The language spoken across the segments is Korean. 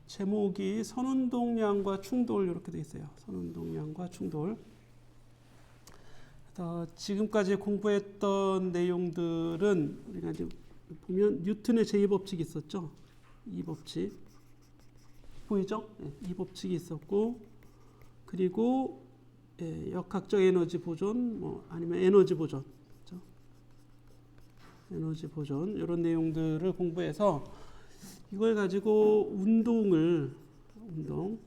제목이 선운동량과 충돌 이렇게 돼 있어요. 선운동량과 충돌. 그래서 지금까지 공부했던 내용들은 우리가 이제 보면 뉴턴의 제2법칙이 있었죠. 이 법칙 보이죠? 네, 이 법칙이 있었고, 그리고 역학적 에너지 보존, 뭐 아니면 에너지 보존, 그렇죠? 에너지 보존 이런 내용들을 공부해서 이걸 가지고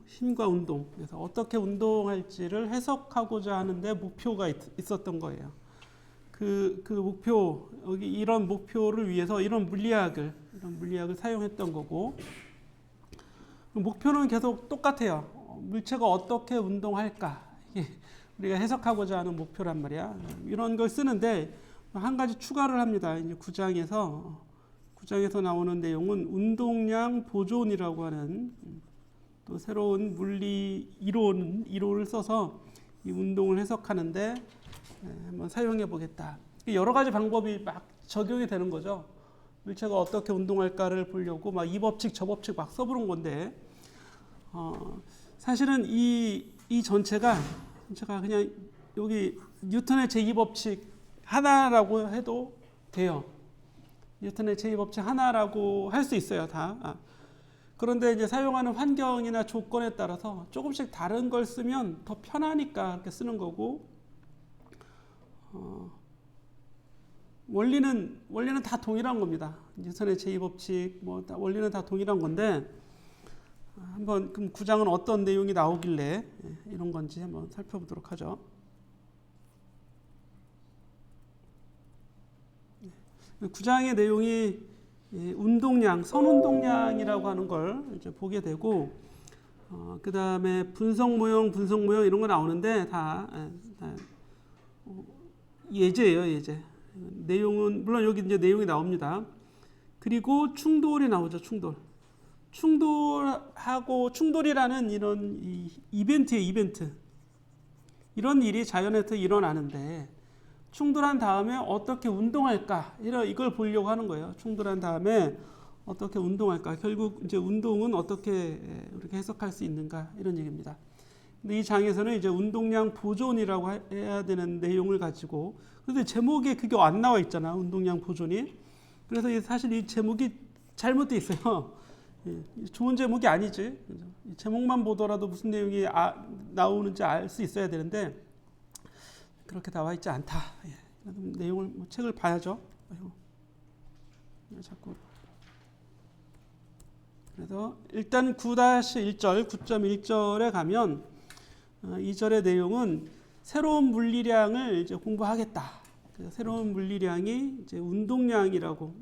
힘과 운동, 그래서 어떻게 운동할지를 해석하고자 하는데 목표가 있었던 거예요. 그 목표, 여기 이런 목표를 위해서 이런 물리학을 사용했던 거고, 목표는 계속 똑같아요. 물체가 어떻게 운동할까, 이게 우리가 해석하고자 하는 목표란 말이야. 이런 걸 쓰는데 한 가지 추가를 합니다. 이제 9장에서 나오는 내용은 운동량 보존이라고 하는 또 새로운 물리 이론을 써서 이 운동을 해석하는데 한번 사용해 보겠다. 여러 가지 방법이 막 적용이 되는 거죠. 물체가 어떻게 운동할까를 보려고 막 이 법칙 저 법칙 막 써보는 건데, 사실은 이 전체가 그냥 여기 뉴턴의 제2법칙 하나라고 해도 돼요. 뉴턴의 제2법칙 하나라고 할 수 있어요, 다. 그런데 이제 사용하는 환경이나 조건에 따라서 조금씩 다른 걸 쓰면 더 편하니까 그렇게 쓰는 거고, 원리는 다 동일한 겁니다. 뉴턴의 제2법칙 원리는 다 동일한 건데, 한번 그럼 9장은 어떤 내용이 나오길래 이런 건지 한번 살펴보도록 하죠. 9장의 내용이 운동량, 선운동량이라고 하는 걸 이제 보게 되고, 그 다음에 분석 모형 이런 거 나오는데 다 예제예요, 예제. 내용은 물론 여기 이제 내용이 나옵니다. 그리고 충돌이 나오죠, 충돌이라는 이런 이벤트예요, 이벤트. 이런 일이 자연에서 일어나는데 충돌한 다음에 어떻게 운동할까? 이걸 보려고 하는 거예요. 충돌한 다음에 어떻게 운동할까? 결국 이제 운동은 어떻게 우리가 해석할 수 있는가? 이런 얘기입니다. 근데 이 장에서는 이제 운동량 보존이라고 해야 되는 내용을 가지고, 근데 제목에 그게 안 나와 있잖아, 운동량 보존이. 그래서 사실 이 제목이 잘못돼 있어요. 좋은 제목이 아니지. 제목만 보더라도 무슨 내용이 나오는지 알 수 있어야 되는데 그렇게 나와 있지 않다. 내용을 책을 봐야죠. 자꾸. 그래서 일단 9-1절, 9.1절에 가면 2절의 내용은 새로운 물리량을 이제 공부하겠다. 새로운 물리량이 이제 운동량이라고,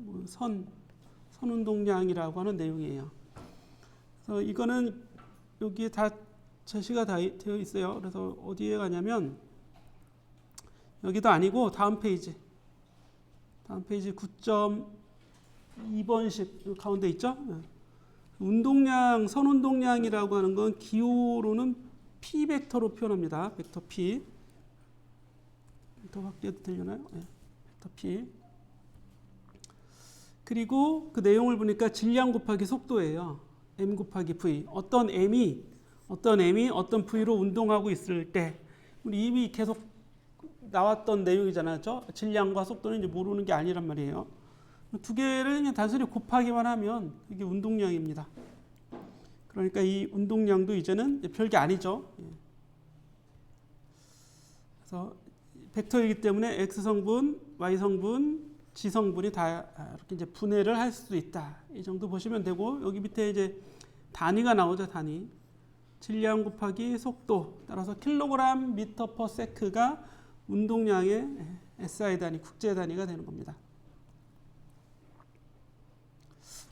선운동량이라고 하는 내용이에요. 그래서 이거는 여기에 다 제시가 다 되어 있어요. 그래서 어디에 가냐면 여기도 아니고 다음 페이지 9.2번씩 가운데 있죠. 운동량, 선운동량이라고 하는 건 기호로는 P 벡터로 표현합니다. 벡터 P. 더 확대해도 되려나요? 네, 벡터 P. 그리고 그 내용을 보니까 질량 곱하기 속도예요. M 곱하기 V. 어떤 M이 어떤 V로 운동하고 있을 때, 우리 이미 계속 나왔던 내용이잖아요. 질량과 속도는 이제 모르는 게 아니란 말이에요. 두 개를 그냥 단순히 곱하기만 하면 이게 운동량입니다. 그러니까 이 운동량도 이제는 별게 아니죠. 그래서 벡터이기 때문에 X성분, Y성분, G성분이 다 이렇게 이제 분해를 할 수도 있다. 이 정도 보시면 되고, 여기 밑에 이제 단위가 나오죠, 단위. 질량 곱하기 속도. 따라서 킬로그램 미터 퍼 세크가 운동량의 SI 단위, 국제 단위가 되는 겁니다.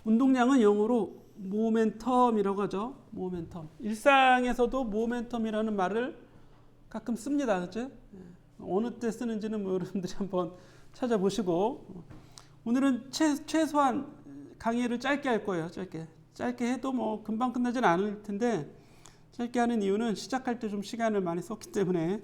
운동량은 영어로 모멘텀이라고 하죠. 모멘텀. 일상에서도 모멘텀이라는 말을 가끔 씁니다. 그렇죠? 어느 때 쓰는지는 여러분들이 한번 찾아보시고, 오늘은 최소한 강의를 짧게 할 거예요. 짧게 해도 금방 끝나진 않을 텐데, 짧게 하는 이유는 시작할 때 좀 시간을 많이 썼기 때문에,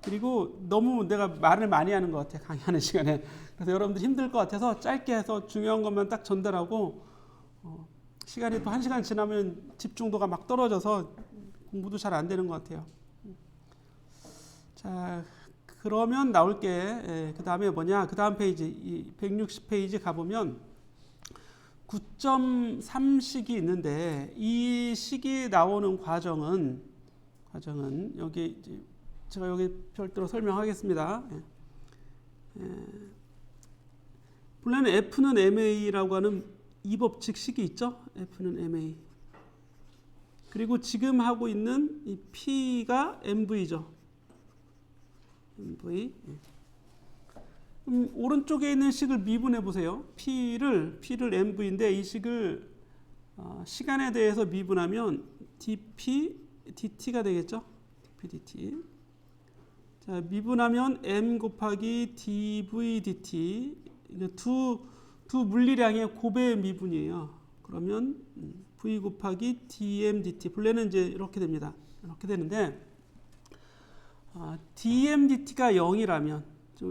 그리고 너무 내가 말을 많이 하는 것 같아요, 강의하는 시간에. 그래서 여러분들 힘들 것 같아서 짧게 해서 중요한 것만 딱 전달하고 시간이 또 1시간 지나면 집중도가 막 떨어져서 공부도 잘 안 되는 것 같아요. 자, 그러면 나올 게, 그 다음에 뭐냐, 그 다음 페이지, 이 160페이지 가보면 9.3식이 있는데, 이 식이 나오는 과정은 여기, 제가 여기 별도로 설명하겠습니다. 본래는 F는 MA라고 하는 이 법칙 식이 있죠? F는 MA. 그리고 지금 하고 있는 이 P가 MV죠. MV. 오른쪽에 있는 식을 미분해 보세요. P를 MV인데 이 식을 시간에 대해서 미분하면 dP dt가 되겠죠? dP dt. 자, 미분하면 m 곱하기 dV dt. 두 물리량의 곱의 미분이에요. 그러면 v 곱하기 dm dt. 본래는 이제 이렇게 됩니다. 이렇게 되는데 dm dt가 0이라면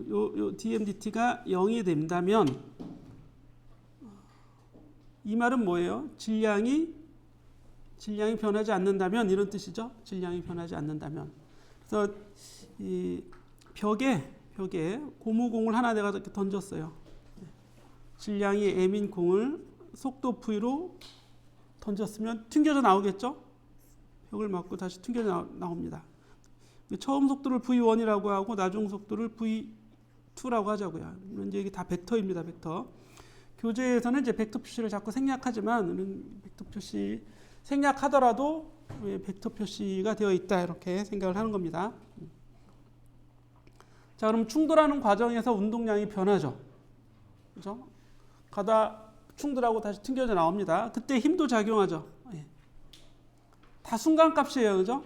요 dm dt가 0이 된다면 이 말은 뭐예요? 질량이 변하지 않는다면 이런 뜻이죠. 질량이 변하지 않는다면. 그래서 이 벽에 고무공을 하나 내가 이렇게 던졌어요. 질량이 m인 공을 속도 v로 던졌으면 튕겨져 나오겠죠? 벽을 맞고 다시 튕겨져 나옵니다. 처음 속도를 v1이라고 하고 나중 속도를 v2라고 하자고요. 이제 이게 다 벡터입니다. 벡터. 교재에서는 이제 벡터 표시를 자꾸 생략하지만 벡터 표시 생략하더라도 벡터 표시가 되어 있다 이렇게 생각을 하는 겁니다. 자, 그럼 충돌하는 과정에서 운동량이 변하죠. 그죠? 가다 충돌하고 다시 튕겨져 나옵니다. 그때 힘도 작용하죠. 다 순간값이에요. 그죠?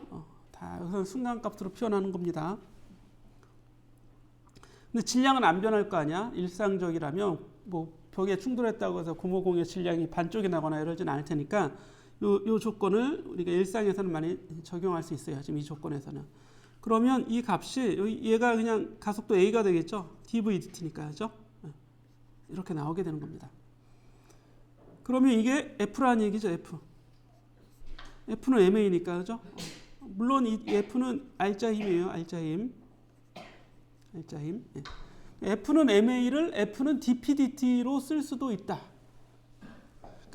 다 순간값으로 표현하는 겁니다. 근데 질량은 안 변할 거 아니야? 일상적이라면 뭐 벽에 충돌했다고 해서 고무공의 질량이 반쪽이 나거나 이러진 않을 테니까 요 조건을 우리가 일상에서는 많이 적용할 수 있어요. 지금 이 조건에서는. 그러면 이 값이 얘가 그냥 가속도 A가 되겠죠? dV dt니까. 그죠? 이렇게 나오게 되는 겁니다. 그러면 이게 F라는 얘기죠. F는 MA니까. 그죠? 물론 이 F는 R자 힘이에요. R자 힘. F는 MA를 F는 dPdt로 쓸 수도 있다.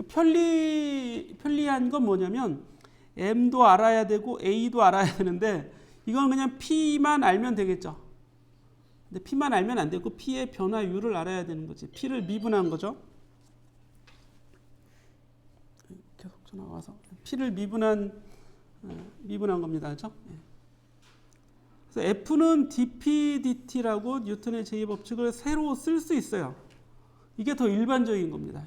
편리한 건 뭐냐면 M도 알아야 되고 A도 알아야 되는데 이건 그냥 P만 알면 되겠죠. 근데 P만 알면 안 되고 P의 변화율을 알아야 되는 거지. P를 미분한 거죠. 계속 전화 와서 P를 미분한 겁니다. 그렇죠? 그래서 F는 dP dt라고 뉴턴의 제2법칙을 새로 쓸 수 있어요. 이게 더 일반적인 겁니다.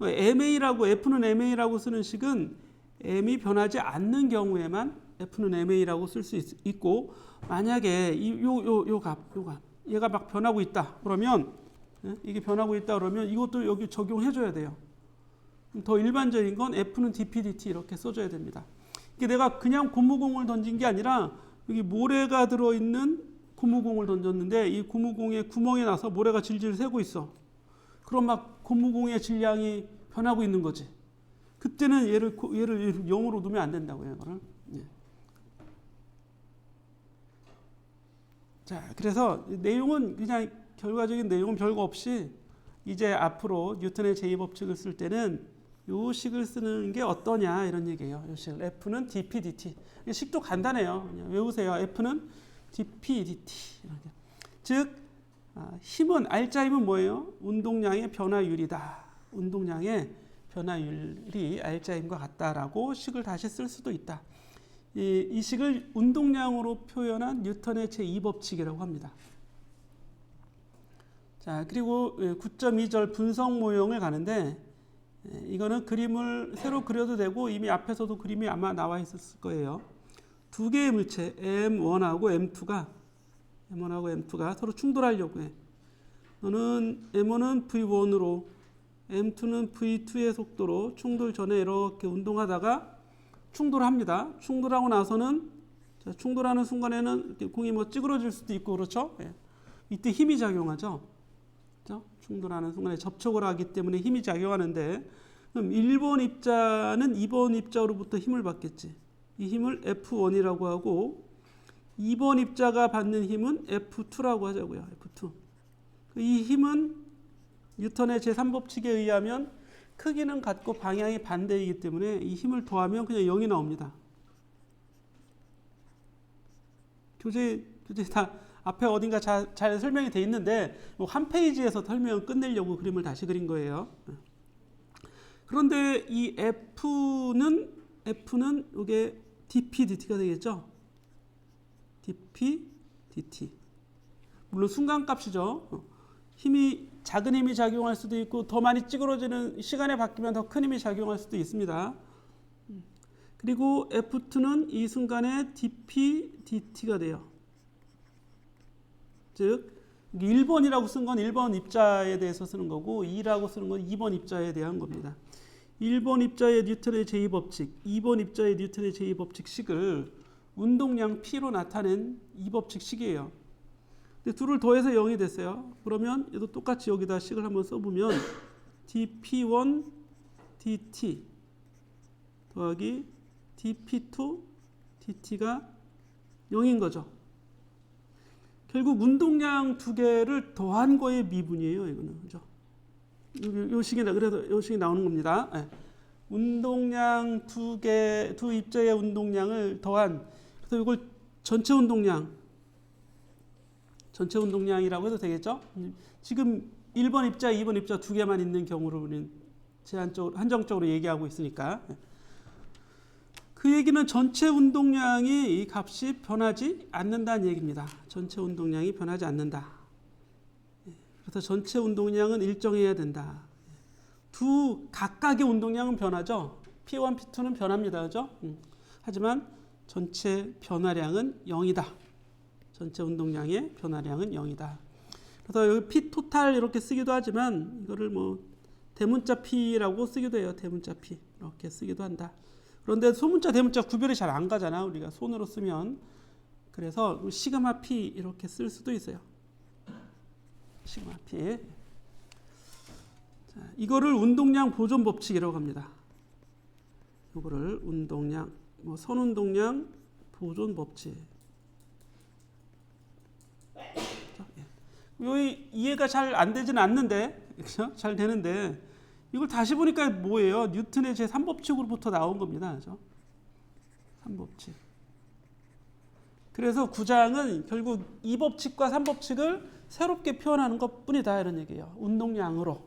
MA라고 F는 MA라고 쓰는 식은 M이 변하지 않는 경우에만 F는 MA라고 쓸 수 있고 만약에 요 값 얘가 막 변하고 있다 그러면 이게 변하고 있다 그러면 이것도 여기 적용해 줘야 돼요. 더 일반적인 건 F는 dP dt 이렇게 써줘야 됩니다. 이게 내가 그냥 고무공을 던진 게 아니라 여기 모래가 들어있는 고무공을 던졌는데 이 고무공에 구멍이 나서 모래가 질질 새고 있어. 그럼 막 고무공의 질량이 변하고 있는 거지. 그때는 얘를 0으로 두면 안 된다고요. 이거를. 자, 그래서 내용은 그냥 결과적인 내용은 별거 없이 이제 앞으로 뉴턴의 제2법칙을 쓸 때는 요 식을 쓰는 게 어떠냐 이런 얘기예요. 요 식을 F는 dP dt. 식도 간단해요. 그냥 외우세요. F는 dP dt. 이렇게. 즉 힘은 R자 힘은 뭐예요? 운동량의 변화율이다. 운동량의 변화율이 R자 힘과 같다라고 식을 다시 쓸 수도 있다. 이 식을 운동량으로 표현한 뉴턴의 제2법칙이라고 합니다. 자, 그리고 9.2절 분석 모형을 가는데 이거는 그림을 새로 그려도 되고 이미 앞에서도 그림이 아마 나와 있었을 거예요. 두 개의 물체 M1하고 M2가 서로 충돌하려고 해. 너는 M1은 V1으로 M2는 V2의 속도로 충돌 전에 이렇게 운동하다가 충돌합니다. 충돌하고 나서는 충돌하는 순간에는 공이 뭐 찌그러질 수도 있고 그렇죠? 이때 힘이 작용하죠. 그렇죠? 충돌하는 순간에 접촉을 하기 때문에 힘이 작용하는데 그럼 1번 입자는 2번 입자로부터 힘을 받겠지. 이 힘을 F1이라고 하고 2번 입자가 받는 힘은 F2라고 하자고요. F2. 이 힘은 뉴턴의 제3법칙에 의하면 크기는 같고 방향이 반대이기 때문에 이 힘을 더하면 그냥 0이 나옵니다. 교재 다 앞에 어딘가 잘 설명이 돼 있는데 한 페이지에서 설명 끝내려고 그림을 다시 그린 거예요. 그런데 이 F는 이게 dP dt가 되겠죠? dP dt. 물론 순간값이죠. 작은 힘이 작용할 수도 있고 더 많이 찌그러지는 시간에 바뀌면 더 큰 힘이 작용할 수도 있습니다. 그리고 F2는 이 순간에 dP dt가 돼요. 즉 1번이라고 쓴 건 1번 입자에 대해서 쓰는 거고 2라고 쓰는 건 2번 입자에 대한 겁니다. 1번 입자의 뉴턴의 제2법칙, 2번 입자의 뉴턴의 제2법칙식을 운동량 P로 나타낸 이 법칙식이에요. 근데 둘을 더해서 0이 됐어요. 그러면 얘도 똑같이 여기다 식을 한번 써보면 dP1 dt 더하기 dP2 dt가 0인 거죠. 결국 운동량 두 개를 더한 거의 미분이에요. 이거는 그죠? 요 식이 그래서 요 식이 나오는 겁니다. 네. 운동량 두 입자의 운동량을 더한 그래서 이걸 전체 운동량이라고 해도 되겠죠? 지금 1번 입자, 2번 입자 두 개만 있는 경우를 우리는 한정적으로 얘기하고 있으니까. 그 얘기는 전체 운동량이 이 값이 변하지 않는다는 얘기입니다. 전체 운동량이 변하지 않는다. 그래서 전체 운동량은 일정해야 된다. 두 각각의 운동량은 변하죠. P1, P2는 변합니다. 그죠? 하지만 전체 변화량은 0이다. 전체 운동량의 변화량은 0이다. 그래서 여기 P 토탈 이렇게 쓰기도 하지만 이거를 뭐 대문자 P라고 쓰기도 해요. 대문자 P 이렇게 쓰기도 한다. 그런데 소문자 대문자 구별이 잘 안 가잖아. 우리가 손으로 쓰면. 그래서 시그마 P 이렇게 쓸 수도 있어요. 시그마 P. 자, 이거를 운동량 보존 법칙이라고 합니다. 이거를 운동량, 선운동량 보존 법칙. 여기 이해가 잘 안 되지는 않는데, 그렇죠? 잘 되는데 이걸 다시 보니까 뭐예요? 뉴턴의 제3법칙으로부터 나온 겁니다. 그렇죠? 3법칙. 그래서 9장은 결국 2법칙과 3법칙을 새롭게 표현하는 것뿐이다 이런 얘기예요. 운동량으로.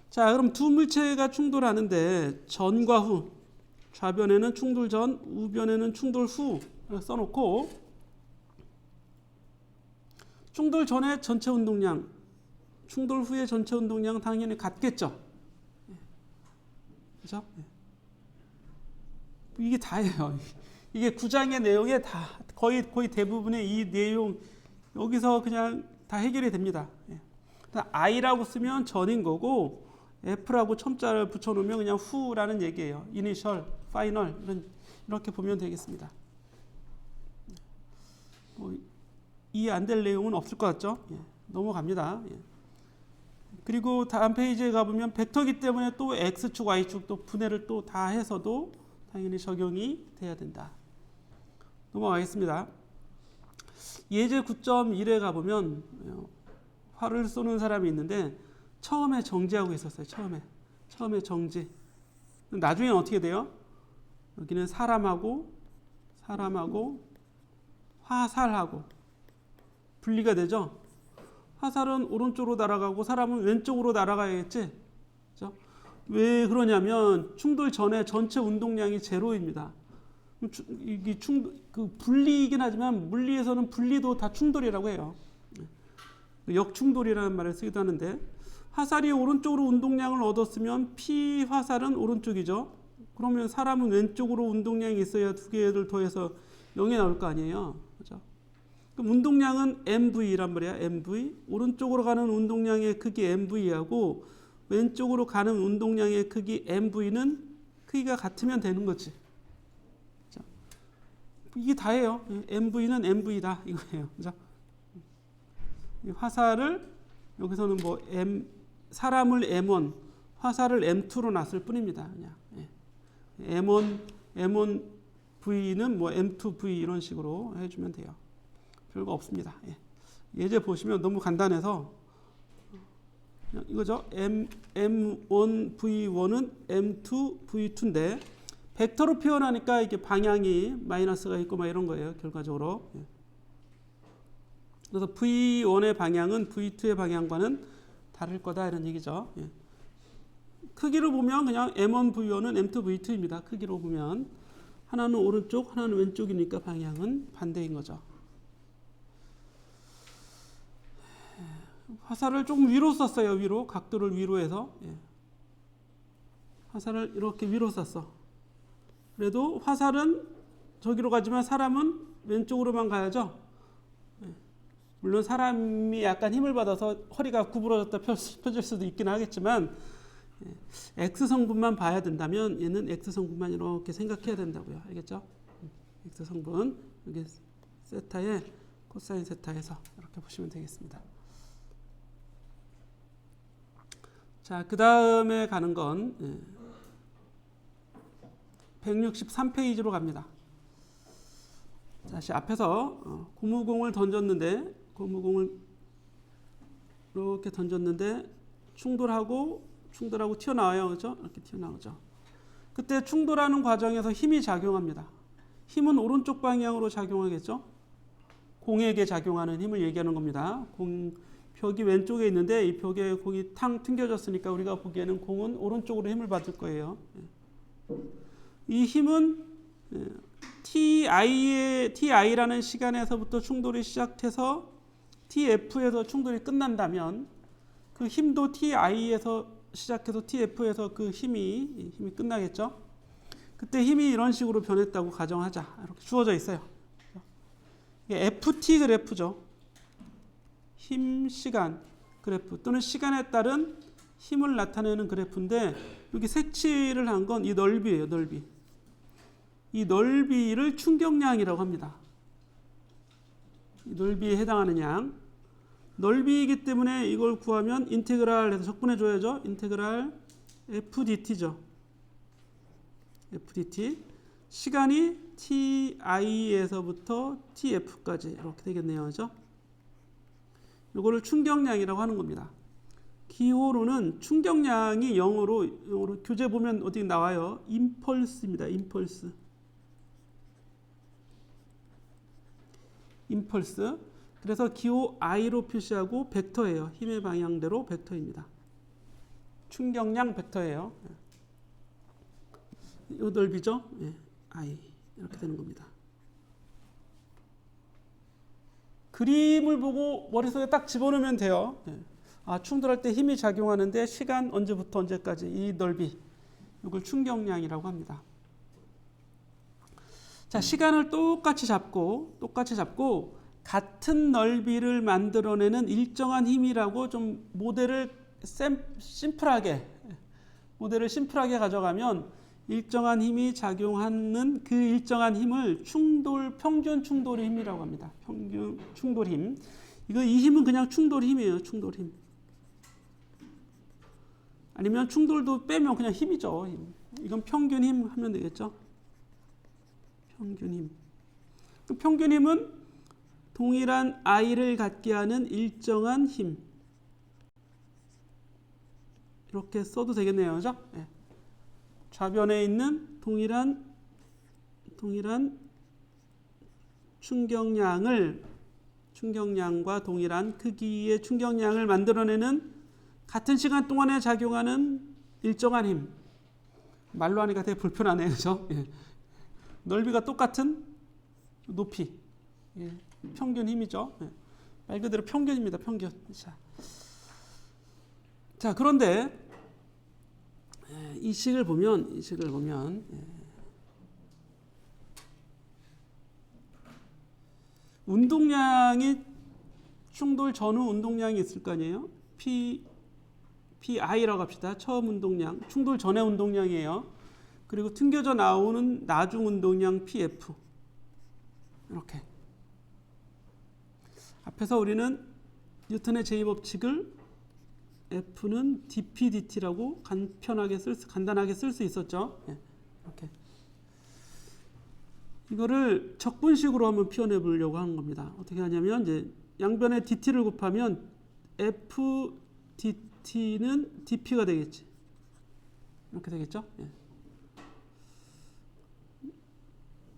자, 그럼 두 물체가 충돌하는데 전과 후, 좌변에는 충돌 전, 우변에는 충돌 후 써놓고 충돌 전에 전체 운동량, 충돌 후의 전체 운동량은 당연히 같겠죠. 그죠? 이게 다예요. 이게 9장의 내용에 다 거의 대부분의 이 내용 여기서 그냥 다 해결이 됩니다. I라고 쓰면 전인 거고 F라고 첨자를 붙여놓으면 그냥 후라는 얘기예요. 이니셜, 파이널 이렇게 보면 되겠습니다. 이해 안 될 내용은 없을 것 같죠? 넘어갑니다. 그리고 다음 페이지에 가보면 벡터이기 때문에 또 X축, Y축 또 분해를 또 다 해서도 당연히 적용이 돼야 된다. 넘어가겠습니다. 예제 9.1에 가보면 활을 쏘는 사람이 있는데 처음에 정지하고 있었어요. 처음에 정지. 나중에는 어떻게 돼요? 여기는 사람하고 화살하고 분리가 되죠. 화살은 오른쪽으로 날아가고 사람은 왼쪽으로 날아가야겠지. 그렇죠? 왜 그러냐면 충돌 전에 전체 운동량이 제로입니다. 이게 분리이긴 하지만 물리에서는 분리도 다 충돌이라고 해요. 역충돌이라는 말을 쓰기도 하는데 화살이 오른쪽으로 운동량을 얻었으면 P 화살은 오른쪽이죠. 그러면 사람은 왼쪽으로 운동량이 있어야 두 개를 더해서 0이 나올 거 아니에요. 그렇죠? 그럼 운동량은 MV란 말이야. MV. 오른쪽으로 가는 운동량의 크기 MV하고 왼쪽으로 가는 운동량의 크기 MV는 크기가 같으면 되는 거지. 그렇죠? 이게 다예요. MV는 MV다 이거예요. 그렇죠? 화살을 여기서는 사람을 M1, 화살을 M2로 놨을 뿐입니다. 그냥 M1 V는 뭐 M2 V 이런 식으로 해주면 돼요. 별거 없습니다. 예제 보시면 너무 간단해서 그냥 이거죠. M1 V1은 M2 V2인데 벡터로 표현하니까 이게 방향이 마이너스가 있고 막 이런 거예요. 결과적으로. 그래서 V1의 방향은 V2의 방향과는 다를 거다 이런 얘기죠. 크기로 보면 그냥 M1 V1은 M2 V2입니다. 크기로 보면 하나는 오른쪽, 하나는 왼쪽이니까 방향은 반대인 거죠. 화살을 조금 위로 썼어요. 위로. 각도를 위로 해서. 화살을 이렇게 위로 쐈어. 그래도 화살은 저기로 가지만 사람은 왼쪽으로만 가야죠. 물론 사람이 약간 힘을 받아서 허리가 구부러졌다 펴질 수도 있긴 하겠지만 X성분만 봐야 된다면 얘는 X성분만 이렇게 생각해야 된다고요. 알겠죠? X성분 여기 세타에 코사인 세타에서 이렇게 보시면 되겠습니다. 자, 그 다음에 가는 건 163페이지로 갑니다. 다시 앞에서 고무공을 던졌는데 고무공을 이렇게 던졌는데 충돌하고 튀어나와요. 그렇죠? 이렇게 튀어나오죠. 그때 충돌하는 과정에서 힘이 작용합니다. 힘은 오른쪽 방향으로 작용하겠죠? 공에게 작용하는 힘을 얘기하는 겁니다. 벽이 왼쪽에 있는데 이 벽에 공이 탕 튕겨졌으니까 우리가 보기에는 공은 오른쪽으로 힘을 받을 거예요. 이 힘은 TI라는 시간에서부터 충돌이 시작해서 TF에서 충돌이 끝난다면 그 힘도 TI에서 시작해서 TF에서 그 힘이 끝나겠죠. 그때 힘이 이런 식으로 변했다고 가정하자. 이렇게 주어져 있어요. 이게 FT 그래프죠. 힘, 시간 그래프 또는 시간에 따른 힘을 나타내는 그래프인데 여기 색칠을 한 건 이 넓이에요. 넓이. 이 넓이를 충격량이라고 합니다. 이 넓이에 해당하는 양. 넓이이기 때문에 이걸 구하면 인테그랄 해서 적분해 줘야죠. 인테그랄 FDT죠. FDT. 시간이 TI에서부터 TF까지 이렇게 되겠네요. 그죠? 이거를 충격량이라고 하는 겁니다. 기호로는 충격량이 영어로 교재 보면 어디 나와요. 임펄스입니다. 임펄스. 그래서 기호 I로 표시하고 벡터예요. 힘의 방향대로 벡터입니다. 충격량 벡터예요. 이 넓이죠. I 이렇게 되는 겁니다. 그림을 보고 머릿속에 딱 집어넣으면 돼요. 충돌할 때 힘이 작용하는데 시간 언제부터 언제까지 이 넓이 이걸 충격량이라고 합니다. 자, 시간을 똑같이 잡고 같은 넓이를 만들어내는 일정한 힘이라고 좀 모델을 심플하게 가져가면 일정한 힘이 작용하는 그 일정한 힘을 평균 충돌의 힘이라고 합니다. 평균 충돌 힘. 이 힘은 그냥 충돌 힘이에요. 충돌 힘. 아니면 충돌도 빼면 그냥 힘이죠. 이건 평균 힘 하면 되겠죠. 평균 힘. 그 평균 힘은 동일한 I를 갖게 하는 일정한 힘. 이렇게 써도 되겠네요. 그죠? 좌변에 있는 동일한 충격량과 동일한 크기의 충격량을 만들어내는 같은 시간 동안에 작용하는 일정한 힘. 말로 하니까 되게 불편하네요. 그죠? 넓이가 똑같은 높이. 평균 힘이죠. 말 그대로 평균입니다. 평균. 자, 그런데 이 식을 보면 운동량이 충돌 전후 운동량이 있을 거 아니에요. PI라고 합시다. 처음 운동량, 충돌 전의 운동량이에요. 그리고 튕겨져 나오는 나중 운동량 PF. 이렇게. 앞에서 우리는 뉴턴의 제2법칙을 F는 dPdt라고 간단하게 쓸 수 있었죠. 예, 이렇게. 이거를 적분식으로 한번 표현해 보려고 하는 겁니다. 어떻게 하냐면 이제 양변에 dt를 곱하면 f dt는 dp가 되겠지. 이렇게 되겠죠? 예.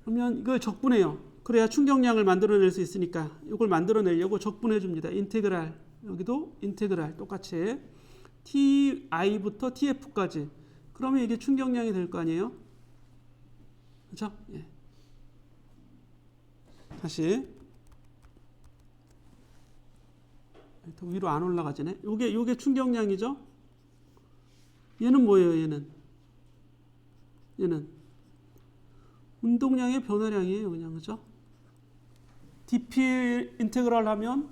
그러면 이걸 적분해요. 그래야 충격량을 만들어낼 수 있으니까 이걸 만들어내려고 적분해 줍니다. 인테그랄, 여기도 인테그랄 똑같이 ti부터 tf까지. 그러면 이게 충격량이 될 거 아니에요? 그렇죠? 예. 다시 더 위로 안 올라가지네. 요게 충격량이죠. 얘는 뭐예요? 얘는 운동량의 변화량이에요. 그냥 그죠? dp 인테그랄 하면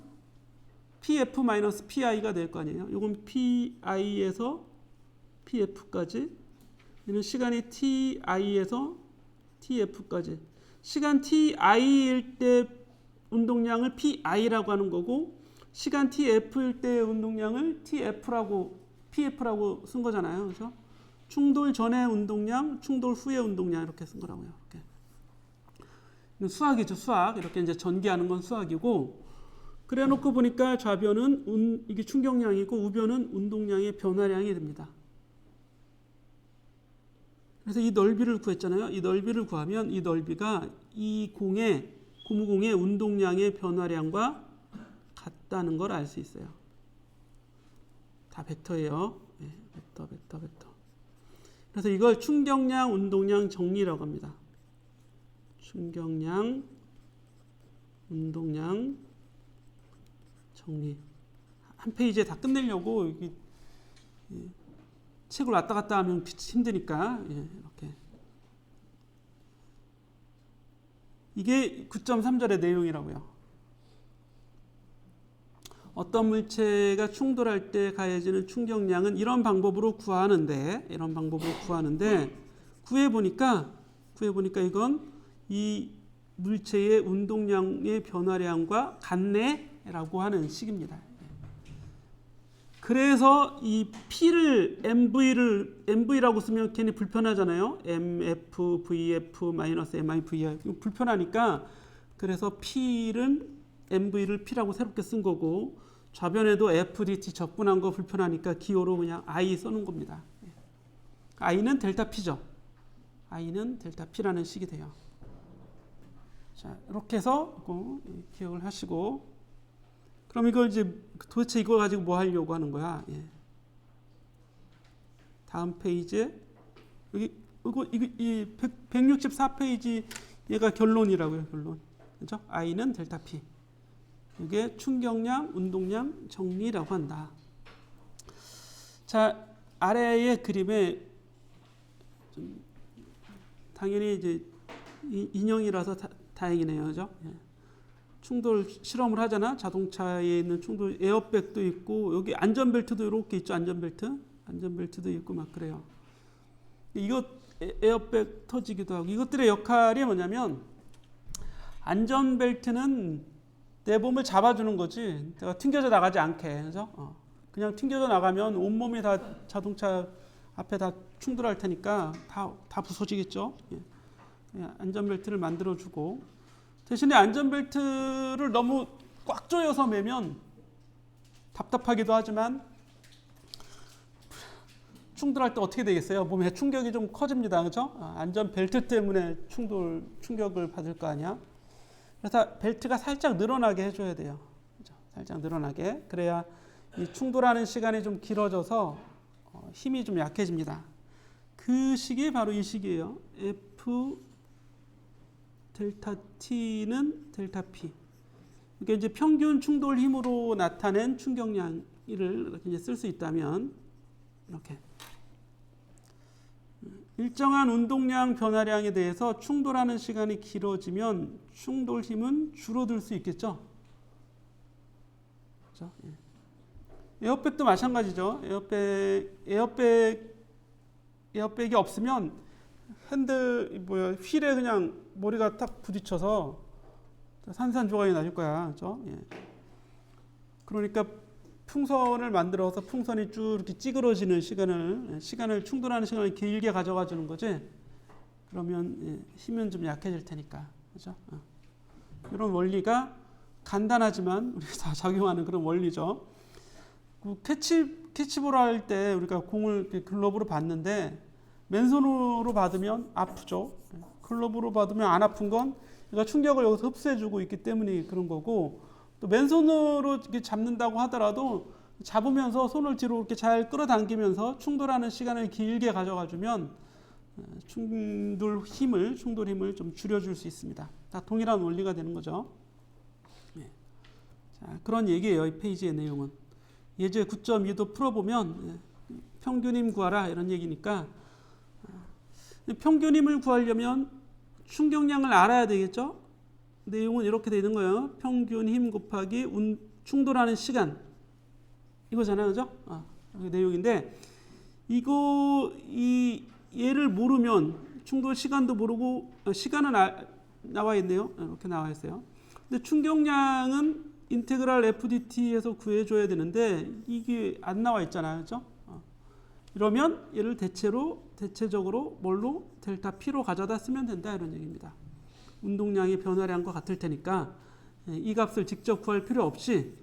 pf-pi가 될 거 아니에요. 이건 pi에서 pf까지. 얘는 시간이 ti에서 tf까지. 시간 ti일 때 운동량을 pi라고 하는 거고, 시간 tf일 때 운동량을 pf라고 쓴 거잖아요. 그죠? 충돌 전의 운동량, 충돌 후의 운동량 이렇게 쓴 거라고요. 이렇게. 수학이죠, 수학. 이렇게 이제 전개하는 건 수학이고, 그래 놓고 보니까 좌변은 이게 충격량이고 우변은 운동량의 변화량이 됩니다. 그래서 이 넓이를 구했잖아요. 이 넓이를 구하면 이 넓이가 이 고무공의 운동량의 변화량과 같다는 걸 알 수 있어요. 다 벡터예요. 네, 벡터. 그래서 이걸 충격량, 운동량 정리라고 합니다. 충격량, 운동량 정리. 한 페이지에 다 끝내려고 책을 왔다 갔다 하면 힘드니까 이렇게. 이게 9.3절의 내용이라고요. 어떤 물체가 충돌할 때 가해지는 충격량은 이런 방법으로 구하는데 구해보니까 이건 이 물체의 운동량의 변화량과 같네라고 하는 식입니다. 그래서 이 P를 MV라고 쓰면 괜히 불편하잖아요. MF, VF, MIVR 불편하니까 그래서 P는 MV를 P라고 새롭게 쓴 거고, 좌변에도 FDT 적분한 거 불편하니까 기호로 그냥 I 써놓은 겁니다. I는 델타 P죠. I는 델타 P라는 식이 돼요. 자, 이렇게 해서 기억을 하시고, 그럼 이걸 이제 도대체 이거 가지고 뭐 하려고 하는 거야? 예. 다음 페이지에 여기 이 164페이지 얘가 결론이라고요. 결론. 그렇죠? I는 델타 P. 이게 충격량, 운동량 정리라고 한다. 자, 아래의 그림에 좀 당연히 이제 인형이라서 다행이네요. 그죠? 예. 충돌 실험을 하잖아. 자동차에 있는 충돌 에어백도 있고, 여기 안전벨트도 이렇게 있죠. 안전벨트도 있고 막 그래요. 이거 에어백 터지기도 하고, 이것들의 역할이 뭐냐면 안전벨트는 내 몸을 잡아주는 거지. 내가 튕겨져 나가지 않게. 그죠? 그냥 튕겨져 나가면 온몸이 다 자동차 앞에 다 충돌할 테니까 다 부서지겠죠. 예. 안전벨트를 만들어주고, 대신에 안전벨트를 너무 꽉 조여서 매면 답답하기도 하지만 충돌할 때 어떻게 되겠어요? 몸에 충격이 좀 커집니다. 그렇죠? 안전벨트 때문에 충격을 받을 거 아니야? 그래서 벨트가 살짝 늘어나게 해줘야 돼요. 그렇죠? 살짝 늘어나게. 그래야 이 충돌하는 시간이 좀 길어져서 힘이 좀 약해집니다. 그 식이 바로 이 식이에요. F 델타 T는 델타 P. 그러니까 이제 평균 충돌 힘으로 나타낸 충격량을 이렇게 쓸 수 있다면 이렇게 일정한 운동량 변화량에 대해서 충돌하는 시간이 길어지면 충돌 힘은 줄어들 수 있겠죠. 그렇죠? 에어백도 마찬가지죠. 에어백이 없으면 휠에 그냥 머리가 딱 부딪혀서 산산조각이 나실 거야. 그렇죠? 예. 그러니까 풍선을 만들어서 풍선이 쭉 이렇게 찌그러지는 시간을 충돌하는 시간을 길게 가져가 주는 거지. 그러면 힘은 좀 약해질 테니까, 그죠? 이런 원리가 간단하지만 우리가 다 작용하는 그런 원리죠. 캐치볼 할 때 우리가 공을 글러브로 받는데 맨손으로 받으면 아프죠. 글러브로 받으면 안 아픈 건 그러니까 충격을 여기서 흡수해주고 있기 때문에 그런 거고, 또 맨손으로 이렇게 잡는다고 하더라도 잡으면서 손을 뒤로 이렇게 잘 끌어당기면서 충돌하는 시간을 길게 가져가주면 충돌 힘을 좀 줄여줄 수 있습니다. 다 동일한 원리가 되는 거죠. 자, 그런 얘기예요. 이 페이지의 내용은. 예제 9.2도 풀어보면 평균힘 구하라 이런 얘기니까, 평균힘을 구하려면 충격량을 알아야 되겠죠. 내용은 이렇게 되는 거예요. 평균힘 곱하기 충돌하는 시간, 이거잖아요, 그죠? 이 내용인데, 얘를 모르면 충돌 시간도 모르고, 시간은 나와 있네요. 이렇게 나와 있어요. 근데 충격량은 인테그랄 FDT에서 구해줘야 되는데 이게 안 나와 있잖아요, 그죠? 이러면 얘를 대체적으로 뭘로? 델타 P로 가져다 쓰면 된다, 이런 얘기입니다. 운동량의 변화량과 같을 테니까 이 값을 직접 구할 필요 없이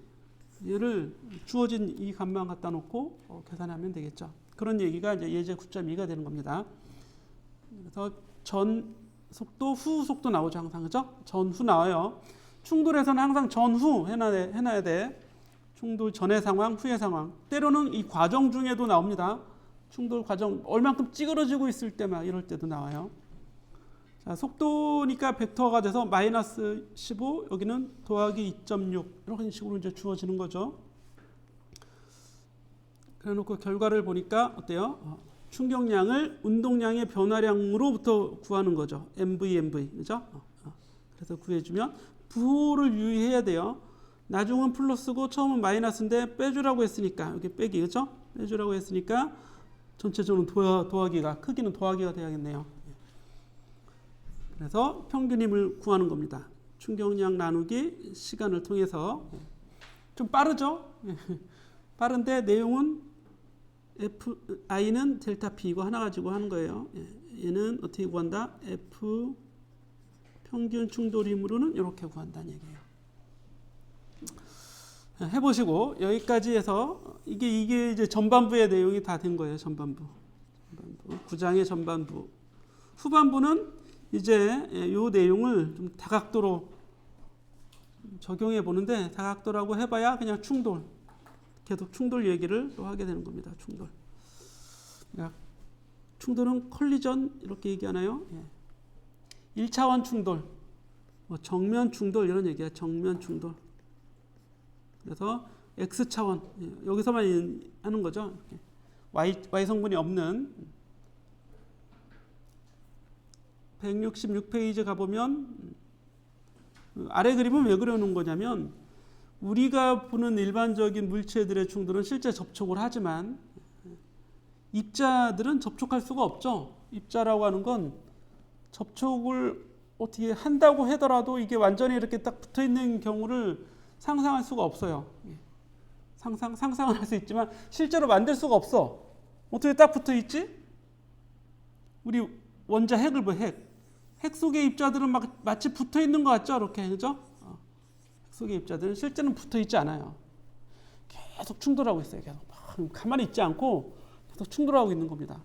얘를 주어진 이 값만 갖다 놓고 계산하면 되겠죠. 그런 얘기가 이제 예제 9.2가 되는 겁니다. 그래서 전 속도, 후 속도 나오죠, 항상, 그죠? 전후 나와요. 충돌에서는 항상 전후 해놔야 돼. 충돌 전의 상황, 후의 상황. 때로는 이 과정 중에도 나옵니다. 충돌 과정, 얼만큼 찌그러지고 있을 때 막 이럴 때도 나와요. 자, 속도니까 벡터가 돼서 마이너스 15, 여기는 더하기 2.6, 이런 식으로 이제 주어지는 거죠. 그래 놓고 결과를 보니까 어때요? 충격량을 운동량의 변화량으로부터 구하는 거죠. MV, 그죠? 그래서 구해주면 부호를 유의해야 돼요. 나중은 플러스고 처음은 마이너스인데 빼주라고 했으니까, 여기 빼기, 그죠? 빼주라고 했으니까 전체적으로 더하기가, 크기는 더하기가 돼야겠네요. 그래서 평균힘을 구하는 겁니다. 충격량 나누기 시간을 통해서. 좀 빠르죠? 빠른데 내용은 I는 델타 P 이거 하나 가지고 하는 거예요. 얘는 어떻게 구한다? F 평균 충돌힘으로는 이렇게 구한다는 얘기예요. 해보시고 여기까지 해서 이게 이제 전반부의 내용이 다 된 거예요. 전반부 9장의 전반부. 후반부는 이제 이 내용을 좀 다각도로 적용해 보는데, 다각도라고 해봐야 그냥 충돌, 계속 충돌 얘기를 또 하게 되는 겁니다. 충돌은 컬리전 이렇게 얘기하나요? 1차원 충돌, 정면 충돌 이런 얘기야. 정면 충돌. 그래서 X차원, 여기서만 하는 거죠. Y 성분이 없는 166페이지 가보면 아래 그림은 왜 그려놓은 거냐면, 우리가 보는 일반적인 물체들의 충돌은 실제 접촉을 하지만 입자들은 접촉할 수가 없죠. 입자라고 하는 건 접촉을 어떻게 한다고 하더라도 이게 완전히 이렇게 딱 붙어 있는 경우를 상상할 수가 없어요. 상상은 할 수 있지만 실제로 만들 수가 없어. 어떻게 딱 붙어 있지? 우리 원자 핵을 봐, 핵 속의 입자들은 마치 붙어 있는 것 같죠? 이렇게, 그죠? 핵 속의 입자들은 실제는 붙어 있지 않아요. 계속 충돌하고 있어요. 계속 가만히 있지 않고 계속 충돌하고 있는 겁니다.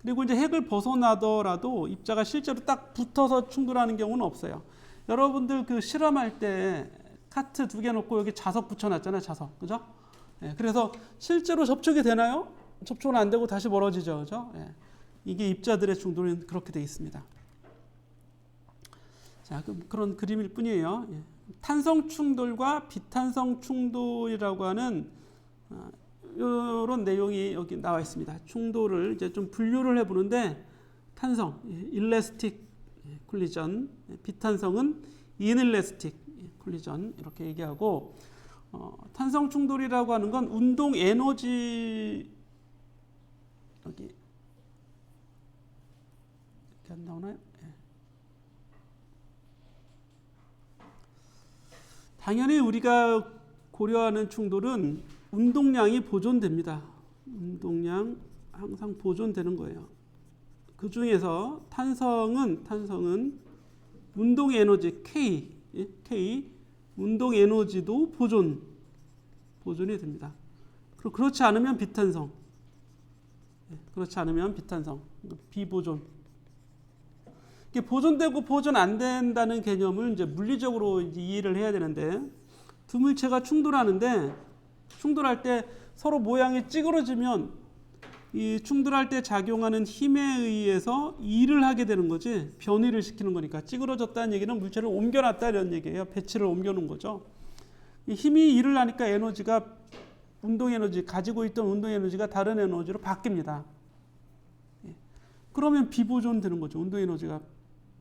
그리고 이제 핵을 벗어나더라도 입자가 실제로 딱 붙어서 충돌하는 경우는 없어요. 여러분들 그 실험할 때 카트 2개 놓고 여기 자석 붙여놨잖아요. 자석, 그죠? 그래서 실제로 접촉이 되나요? 접촉은 안 되고 다시 멀어지죠, 그죠? 이게 입자들의 충돌은 그렇게 되어 있습니다. 자, 그런 그림일 뿐이에요. 탄성 충돌과 비탄성 충돌이라고 하는 이런 내용이 여기 나와 있습니다. 충돌을 이제 좀 분류를 해보는데, 탄성, 일레스틱 콜리전, 비탄성은 이넬레스틱 콜리전 이렇게 얘기하고, 탄성 충돌이라고 하는 건 운동 에너지, 여기 이렇게 안 나오나요? 당연히 우리가 고려하는 충돌은 운동량이 보존됩니다. 운동량 항상 보존되는 거예요. 그 중에서 탄성은 운동 에너지 K 운동 에너지도 보존이 됩니다. 그렇지 않으면 비탄성. 비보존. 이게 보존되고 보존 안 된다는 개념을 이제 물리적으로 이제 이해를 해야 되는데, 두 물체가 충돌할 때 서로 모양이 찌그러지면 이 충돌할 때 작용하는 힘에 의해서 일을 하게 되는 거지, 변이를 시키는 거니까. 찌그러졌다는 얘기는 물체를 옮겨놨다 이런 얘기예요. 배치를 옮겨놓은 거죠. 이 힘이 일을 하니까 에너지가 가지고 있던 운동 에너지가 다른 에너지로 바뀝니다. 그러면 비보존 되는 거죠.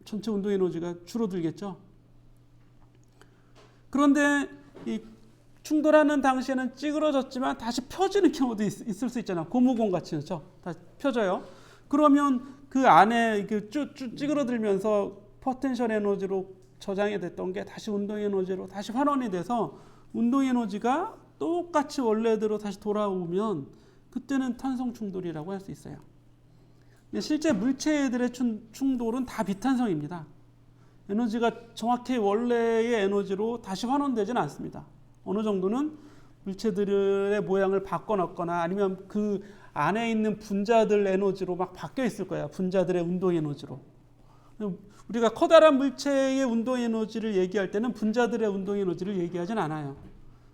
전체 운동 에너지가 줄어들겠죠. 그런데 이 충돌하는 당시에는 찌그러졌지만 다시 펴지는 경우도 있을 수 있잖아요. 고무공 같이, 그렇죠? 다시 펴져요. 그러면 그 안에 찌그러들면서 포텐셜 에너지로 저장이 됐던 게 다시 운동 에너지로 다시 환원이 돼서 운동 에너지가 똑같이 원래대로 다시 돌아오면 그때는 탄성 충돌이라고 할 수 있어요. 실제 물체들의 충돌은 다 비탄성입니다. 에너지가 정확히 원래의 에너지로 다시 환원되지는 않습니다. 어느 정도는 물체들의 모양을 바꿔놨거나 아니면 그 안에 있는 분자들 에너지로 막 바뀌어 있을 거예요. 분자들의 운동 에너지로. 우리가 커다란 물체의 운동 에너지를 얘기할 때는 분자들의 운동 에너지를 얘기하진 않아요.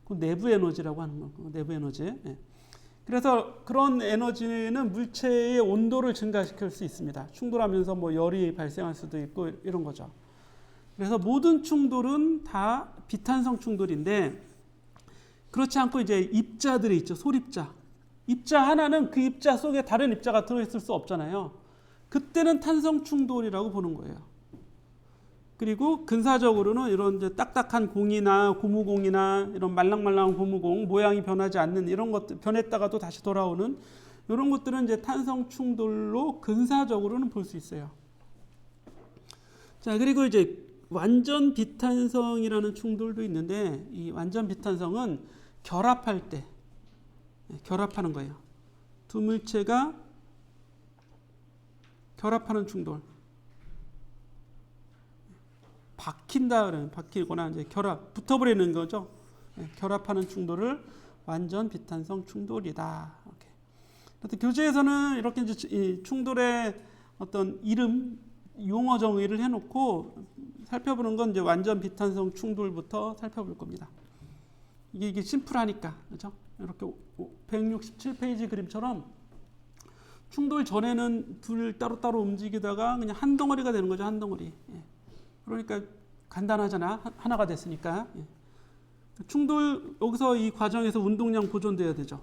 그 내부 에너지라고 하는 거. 내부 에너지. 그래서 그런 에너지는 물체의 온도를 증가시킬 수 있습니다. 충돌하면서 뭐 열이 발생할 수도 있고 이런 거죠. 그래서 모든 충돌은 다 비탄성 충돌인데, 그렇지 않고 이제 입자들이 있죠. 솔입자. 입자 하나는 그 입자 속에 다른 입자가 들어있을 수 없잖아요. 그때는 탄성 충돌이라고 보는 거예요. 그리고 근사적으로는 이런 이제 딱딱한 공이나 고무공이나 이런 말랑말랑한 고무공, 모양이 변하지 않는 이런 것들, 변했다가도 다시 돌아오는 이런 것들은 이제 탄성 충돌로 근사적으로는 볼 수 있어요. 자, 그리고 이제 완전 비탄성이라는 충돌도 있는데, 이 완전 비탄성은 결합할 때, 결합하는 거예요. 두 물체가 결합하는 충돌. 박히거나 이제 붙어버리는 거죠. 결합하는 충돌을 완전 비탄성 충돌이다. 이렇게. 교재에서는 이렇게 이제 이 충돌의 어떤 이름, 용어 정의를 해놓고 살펴보는 건 이제 완전 비탄성 충돌부터 살펴볼 겁니다. 이게 심플하니까, 그렇죠? 이렇게 167페이지 그림처럼 충돌 전에는 둘 따로따로 움직이다가 그냥 한 덩어리가 되는 거죠, 한 덩어리. 그러니까 간단하잖아, 하나가 됐으니까. 충돌, 여기서 이 과정에서 운동량 보존돼야 되죠.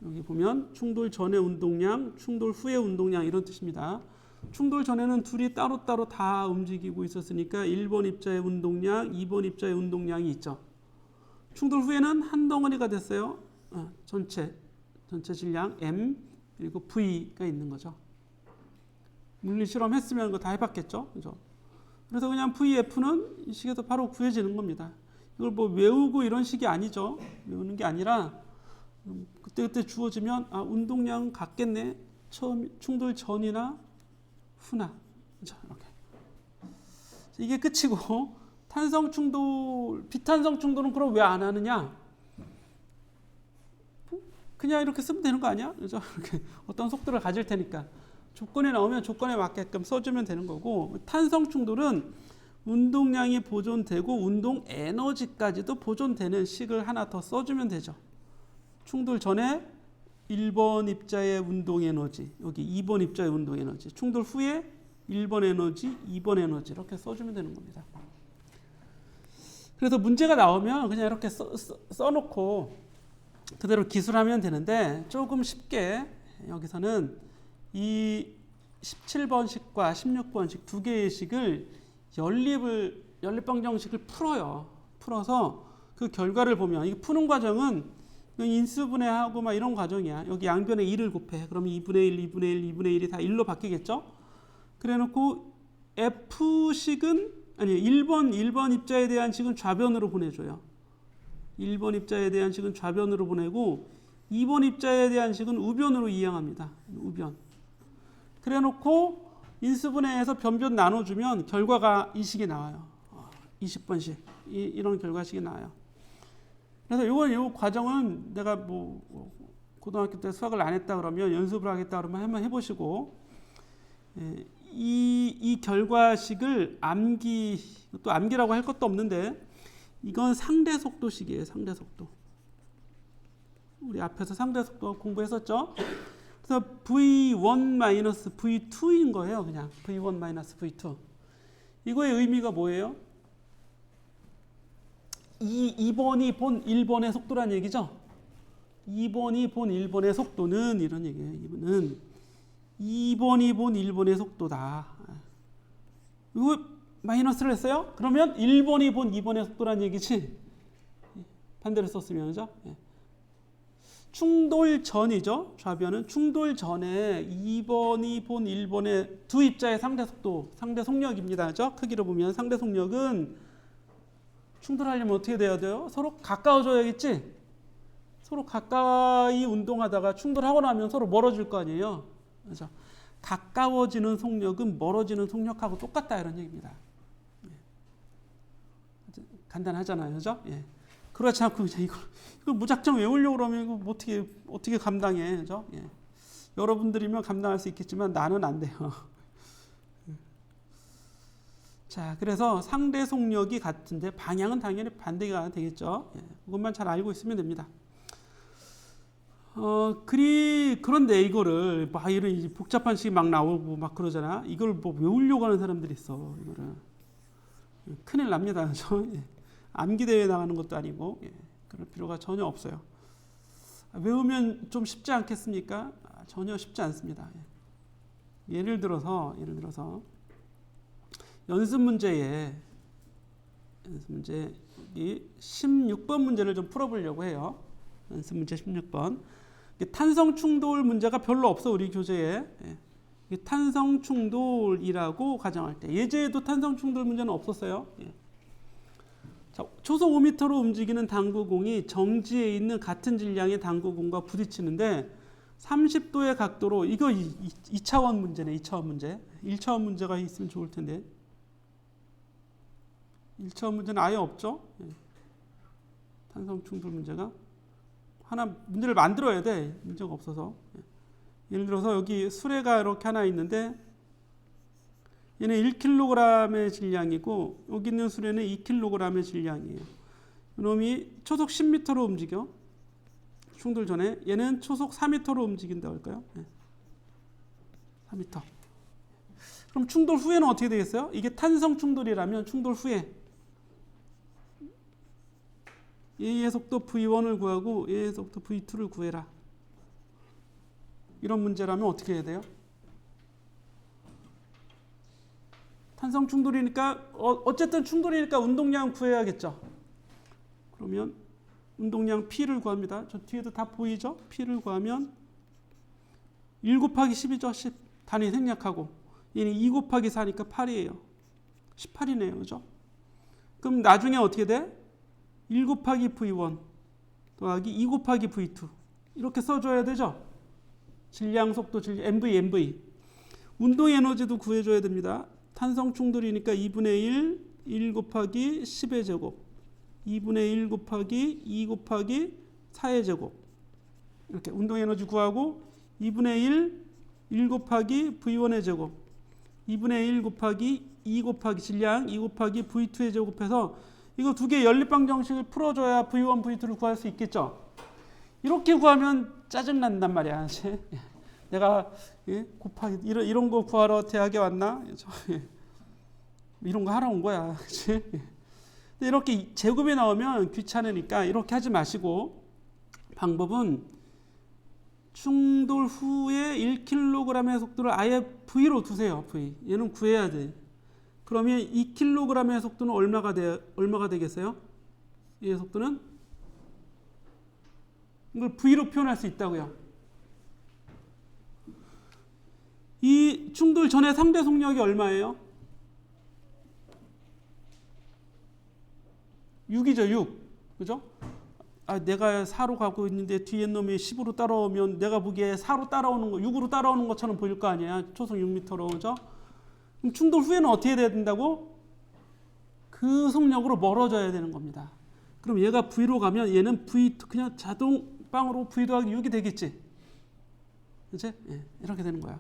여기 보면 충돌 전의 운동량, 충돌 후의 운동량 이런 뜻입니다. 충돌 전에는 둘이 따로따로 다 움직이고 있었으니까 1번 입자의 운동량, 2번 입자의 운동량이 있죠. 충돌 후에는 한 덩어리가 됐어요. 전체 질량 M 그리고 V가 있는 거죠. 물리 실험 했으면 그거 다 해봤겠죠, 그죠? 그래서 그냥 VF는 이 식에서 바로 구해지는 겁니다. 이걸 뭐 외우고 이런 식이 아니죠. 외우는 게 아니라 그때 주어지면 운동량 같겠네. 충돌 전이나 후나. 자, 이렇게. 이게 끝이고, 탄성 충돌, 비탄성 충돌은 그럼 왜 안 하느냐? 그냥 이렇게 쓰면 되는 거 아니야? 그죠? 이렇게 어떤 속도를 가질 테니까. 조건이 나오면 조건에 맞게끔 써주면 되는 거고, 탄성 충돌은 운동량이 보존되고 운동 에너지까지도 보존되는 식을 하나 더 써주면 되죠. 충돌 전에 1번 입자의 운동 에너지, 여기 2번 입자의 운동 에너지, 충돌 후에 1번 에너지, 2번 에너지 이렇게 써주면 되는 겁니다. 그래서 문제가 나오면 그냥 이렇게 써놓고 그대로 기술하면 되는데, 조금 쉽게 여기서는 이 17번식과 16번식 두 개의 식을 연립방정식을 풀어요. 풀어서 그 결과를 보면, 이 푸는 과정은 인수분해하고 막 이런 과정이야. 여기 양변에 1을 곱해. 그러면 2분의 1, 2분의 1, 2분의 1이 다 1로 바뀌겠죠? 그래 놓고 F식은, 아니 1번 입자에 대한 식은 좌변으로 보내줘요. 1번 입자에 대한 식은 좌변으로 보내고 2번 입자에 대한 식은 우변으로 이항합니다. 우변. 그래 놓고 인수분해해서 변변 나눠주면 결과가 이 식이 나와요. 20번씩. 이런 결과식이 나와요. 그래서 요 과정은 내가 뭐 고등학교 때 수학을 안 했다 그러면 연습을 하겠다 그러면 한번 해보시고, 이 결과식을 또 암기라고 할 것도 없는데 이건 상대속도식이에요. 상대속도. 우리 앞에서 상대속도 공부했었죠. 그래서 V1-V2인 거예요. 그냥 V1-V2. 이거의 의미가 뭐예요? 2번이 본 1번의 속도란 얘기죠. 2번이 본 1번의 속도는 이런 얘기예요. 이거는 2번이 본 1번의 속도다. 이거 마이너스를 했어요? 그러면 1번이 본 2번의 속도란 얘기지. 반대로 썼으면 그죠? 충돌 전이죠. 좌변은 충돌 전에 2번이 본 1번의 두 입자의 상대 속도, 상대 속력입니다. 그죠? 크기로 보면 상대 속력은 충돌하려면 어떻게 돼야 돼요? 서로 가까워져야겠지? 서로 가까이 운동하다가 충돌하고 나면 서로 멀어질 거 아니에요. 그래서 가까워지는 속력은 멀어지는 속력하고 똑같다 이런 얘기입니다. 간단하잖아요. 그죠? 그렇지 않고 그냥 이걸 무작정 외우려고 그러면 이거 어떻게 감당해. 그죠? 여러분들이면 감당할 수 있겠지만 나는 안 돼요. 자, 그래서 상대 속력이 같은데 방향은 당연히 반대가 되겠죠. 그것만 잘 알고 있으면 됩니다. 그런데 이거를 막 이런 복잡한 식이 막 나오고 막 그러잖아. 이걸 뭐 외우려고 하는 사람들이 있어. 이거를 큰일 납니다. 그죠? 암기 대회 나가는 것도 아니고 그럴 필요가 전혀 없어요. 외우면 좀 쉽지 않겠습니까? 전혀 쉽지 않습니다. 예를 들어서 연습 문제에 이 16번 문제를 좀 풀어보려고 해요. 연습 문제 16번. 탄성 충돌 문제가 별로 없어 우리 교재에. 탄성 충돌이라고 가정할 때 예제에도 탄성 충돌 문제는 없었어요. 자, 초속 5m로 움직이는 당구공이 정지에 있는 같은 질량의 당구공과 부딪히는데 30도의 각도로 이거 2차원 문제네. 2차원 문제. 1차원 문제가 있으면 좋을 텐데 1차원 문제는 아예 없죠. 탄성 충돌 문제가 하나 문제를 만들어야 돼. 문제가 없어서. 예를 들어서 여기 수레가 이렇게 하나 있는데 얘는 1kg의 질량이고 여기 있는 수레는 2kg의 질량이에요. 이놈이 초속 10m로 움직여. 충돌 전에 얘는 초속 4m로 움직인다고 할까요? 4m. 그럼 충돌 후에는 어떻게 되겠어요? 이게 탄성 충돌이라면 충돌 후에 A의 속도 V1을 구하고 A의 속도 V2를 구해라. 이런 문제라면 어떻게 해야 돼요? 탄성 충돌이니까 어쨌든 충돌이니까 운동량 구해야겠죠. 그러면 운동량 P를 구합니다. 저 뒤에도 다 보이죠? P를 구하면 1 곱하기 10이죠. 10. 단위 생략하고 얘는 2 곱하기 4니까 8이에요. 18이네요. 그죠? 그럼 나중에 어떻게 돼? 1 곱하기 V1 더하기 2 곱하기 V2 이렇게 써줘야 되죠. 질량, 속도, MV. 운동 에너지도 구해줘야 됩니다. 탄성 충돌이니까 2분의 1 곱하기 10의 제곱 2분의 1 곱하기 2 곱하기 4의 제곱 이렇게 운동 에너지 구하고 2분의 1 곱하기 V1의 제곱 2분의 1 곱하기 2 곱하기 질량 2 곱하기 V2의 제곱해서 이거 두 개 연립방정식을 풀어줘야 V1, V2를 구할 수 있겠죠. 이렇게 구하면 짜증난단 말이야. 내가 곱하기 이런 거 구하러 대학에 왔나? 이런 거 하러 온 거야. 그치? 이렇게 제곱이 나오면 귀찮으니까 이렇게 하지 마시고 방법은 충돌 후에 1kg의 속도를 아예 V로 두세요. V. 얘는 구해야 돼. 그러면 2kg의 속도는 얼마가 되겠어요? 이 속도는 이걸 V로 표현할 수 있다고요. 이 충돌 전에 상대 속력이 얼마예요? 6이죠, 6. 그죠? 내가 4로 가고 있는데 뒤에 놈이 10으로 따라오면 내가 보기에 4로 따라오는 거, 6으로 따라오는 것처럼 보일 거 아니야. 초속 6m로. 그죠? 그럼 충돌 후에는 어떻게 돼야 된다고? 그 속력으로 멀어져야 되는 겁니다. 그럼 얘가 V로 가면 얘는 V 그냥 자동방으로 V 더하기 6이 되겠지. 그치? 예, 이렇게 되는 거야.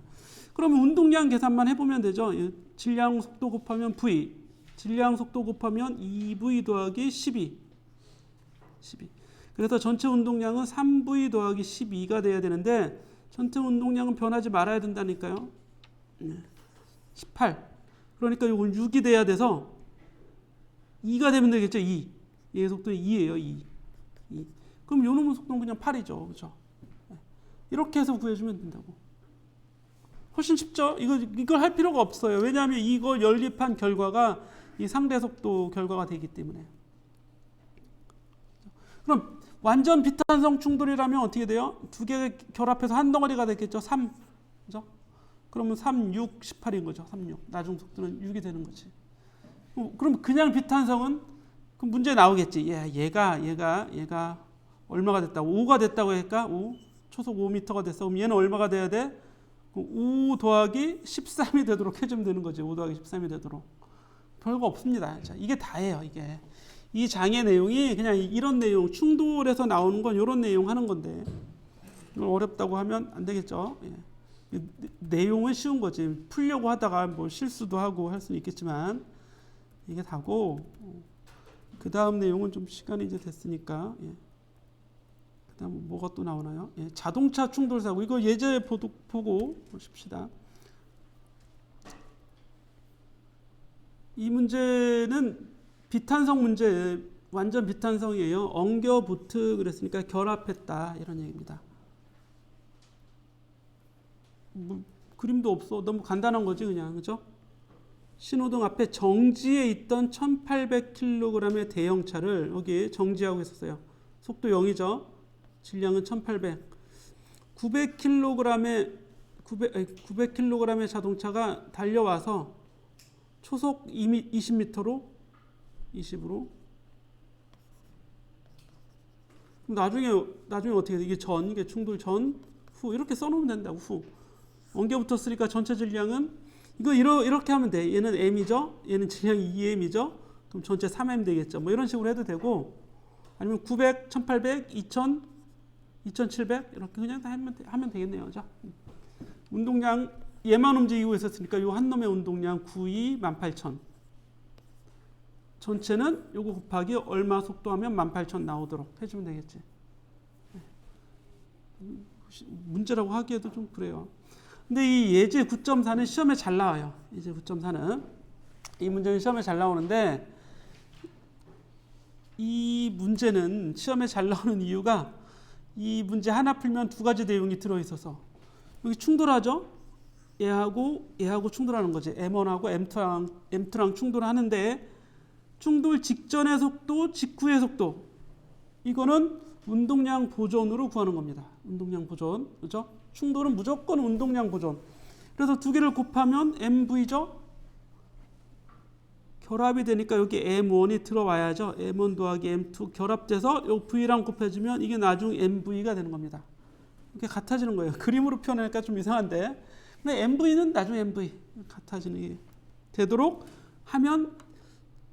그러면 운동량 계산만 해보면 되죠. 질량 속도 곱하면 V, 질량 속도 곱하면 2V 더하기 12. 그래서 전체 운동량은 3V 더하기 12가 돼야 되는데 전체 운동량은 변하지 말아야 된다니까요. 18. 그러니까 이건 6이 돼야 돼서 2가 되면 되겠죠. 2. 얘의 속도는 2예요. 2. 그럼 요 놈의 속도는 그냥 8이죠. 그렇죠? 이렇게 해서 구해주면 된다고. 훨씬 쉽죠? 이걸 할 필요가 없어요. 왜냐하면 이거 연립한 결과가 이 상대 속도 결과가 되기 때문에. 그럼 완전 비탄성 충돌이라면 어떻게 돼요? 두 개가 결합해서 한 덩어리가 됐겠죠. 3. 그죠? 그러면 3, 6, 18인 거죠. 3, 6. 나중 속도는 6이 되는 거지. 그럼 그냥 비탄성은 그럼 문제 나오겠지. 얘가 얼마가 됐다고? 5가 됐다고 할까? 5. 초속 5m가 됐어. 그럼 얘는 얼마가 돼야 돼? 5 더하기 13이 되도록 해주면 되는 거지. 5 더하기 13이 되도록. 별거 없습니다. 자, 이게 다예요. 이게. 이 장의 내용이 그냥 이런 내용, 충돌에서 나오는 건 이런 내용 하는 건데 이걸 어렵다고 하면 안 되겠죠. 예. 내용은 쉬운 거지. 풀려고 하다가 뭐 실수도 하고 할 수는 있겠지만 이게 다고 그 다음 내용은 좀 시간이 이제 됐으니까 예. 그 다음 뭐가 또 나오나요? 예. 자동차 충돌 사고 이거 예제 보고 보십시다. 이 문제는 비탄성 문제, 완전 비탄성이에요. 엉겨붙으 그랬으니까 결합했다 이런 얘기입니다. 뭐, 그림도 없어. 너무 간단한 거지 그냥. 그죠? 신호등 앞에 정지해 있던 1800kg의 대형차를 여기 정지하고 있었어요. 속도 0이죠. 질량은 1800. 900kg의 자동차가 달려와서 초속 20m로 20으로 나중에 어떻게 돼? 이게 이게 충돌 전, 후 이렇게 써놓으면 된다고. 후 엉겨 붙었으니까 전체 질량은 이거 이렇게 하면 돼. 얘는 m이죠. 얘는 질량이 2m이죠. 그럼 전체 3m 되겠죠. 뭐 이런 식으로 해도 되고 아니면 900, 1800, 2000, 2700 이렇게 그냥 다 하면 되겠네요. 자, 운동량 얘만 움직이고 있었으니까 이 한 놈의 운동량 92, 18000. 전체는 요거 곱하기 얼마 속도하면 18000 나오도록 해주면 되겠지. 문제라고 하기에도 좀 그래요. 근데 이 예제 9.4는 시험에 잘 나와요. 예제 9.4는 이 문제는 시험에 잘 나오는데 이 문제는 시험에 잘 나오는 이유가 이 문제 하나 풀면 두 가지 내용이 들어있어서 여기 충돌하죠. 얘하고 충돌하는 거지. M1하고 M2랑 충돌하는데 충돌 직전의 속도, 직후의 속도. 이거는 운동량 보존으로 구하는 겁니다. 운동량 보존. 그죠? 충돌은 무조건 운동량 보존. 그래서 두 개를 곱하면 MV죠? 결합이 되니까 여기 M1이 들어와야죠. M1 더하기 M2 결합돼서 요 V랑 곱해주면 이게 나중 MV가 되는 겁니다. 이렇게 같아지는 거예요. 그림으로 표현하니까 좀 이상한데. 근데 MV는 나중 MV. 같아지는 게 되도록 하면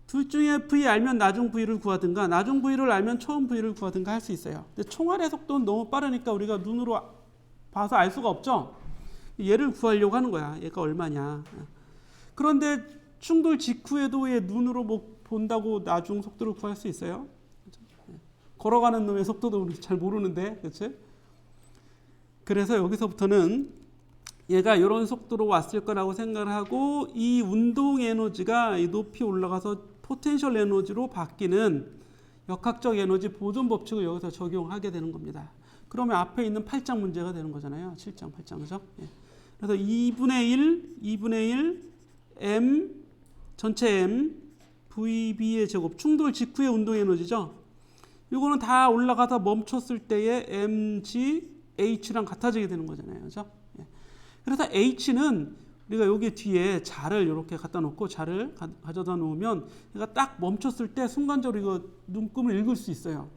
둘 중에 V 알면 나중 V를 구하든가 나중 V를 알면 처음 V를 구하든가 할 수 있어요. 근데 총알의 속도는 너무 빠르니까 우리가 눈으로 봐서 알 수가 없죠. 얘를 구하려고 하는 거야. 얘가 얼마냐. 그런데 충돌 직후에도 얘 눈으로 뭐 본다고 나중 속도를 구할 수 있어요? 걸어가는 놈의 속도도 우리 잘 모르는데, 그렇지? 그래서 여기서부터는 얘가 이런 속도로 왔을 거라고 생각을 하고 이 운동 에너지가 높이 올라가서 포텐셜 에너지로 바뀌는 역학적 에너지 보존 법칙을 여기서 적용하게 되는 겁니다. 그러면 앞에 있는 8장 문제가 되는 거잖아요. 7장, 8장, 그죠? 예. 그래서 2분의 1 M 전체 M VB의 제곱 충돌 직후의 운동 에너지죠. 이거는 다 올라가다 멈췄을 때의 mg h랑 같아지게 되는 거잖아요. 그죠? 예. 그래서 h는 우리가 여기 뒤에 자를 이렇게 갖다 놓고 자를 가져다 놓으면 얘가 딱 멈췄을 때 순간적으로 이거 눈금을 읽을 수 있어요.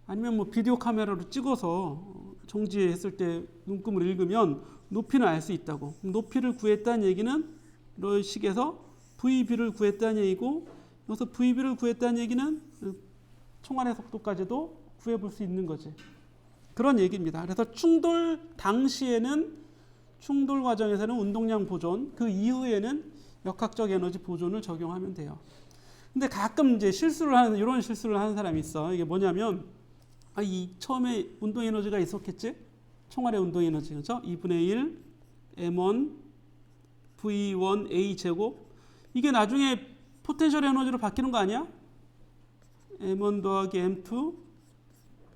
아니면 뭐 비디오 카메라로 찍어서 정지했을 때 눈금을 읽으면 높이는 알 수 있다고. 높이를 구했다는 얘기는 이런 식에서 VB를 구했다는 얘기고, 여기서 VB를 구했다는 얘기는 총알의 속도까지도 구해볼 수 있는 거지. 그런 얘기입니다. 그래서 충돌 당시에는, 충돌 과정에서는 운동량 보존, 그 이후에는 역학적 에너지 보존을 적용하면 돼요. 근데 가끔 이제 이런 실수를 하는 사람이 있어. 이게 뭐냐면, 이 처음에 운동 에너지가 있었겠지? 총알의 운동 에너지, 그렇죠? 2분의 1 m1 v1 a 제곱. 이게 나중에 포텐셜 에너지로 바뀌는 거 아니야? m1 더하기 m2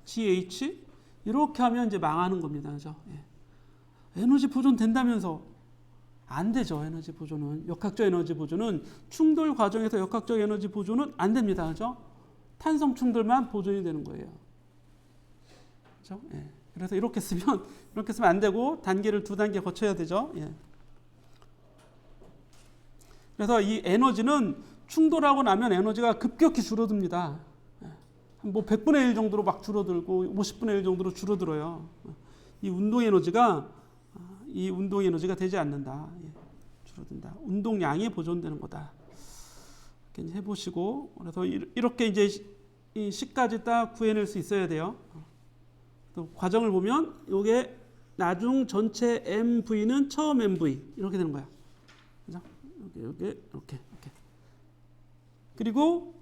gh. 이렇게 하면 이제 망하는 겁니다. 그죠? 예. 에너지 보존 된다면서 안 되죠. 에너지 보존은, 역학적 에너지 보존은, 충돌 과정에서 역학적 에너지 보존은 안 됩니다. 그죠? 탄성 충돌만 보존이 되는 거예요. 그죠? 예. 그래서 이렇게 쓰면 안 되고 단계를 2단계 거쳐야 되죠. 예. 그래서 이 에너지는 충돌하고 나면 에너지가 급격히 줄어듭니다. 뭐 100분의 1 정도로 막 줄어들고 50분의 1 정도로 줄어들어요. 이 운동 에너지가 되지 않는다. 예. 줄어든다. 운동량이 보존되는 거다. 이렇게 해보시고, 그래서 이렇게 이제 이 식까지 딱 구해낼 수 있어야 돼요. 또 과정을 보면 이게 나중 전체 MV는 처음 MV 이렇게 되는 거야. 그죠? 이렇게. 그리고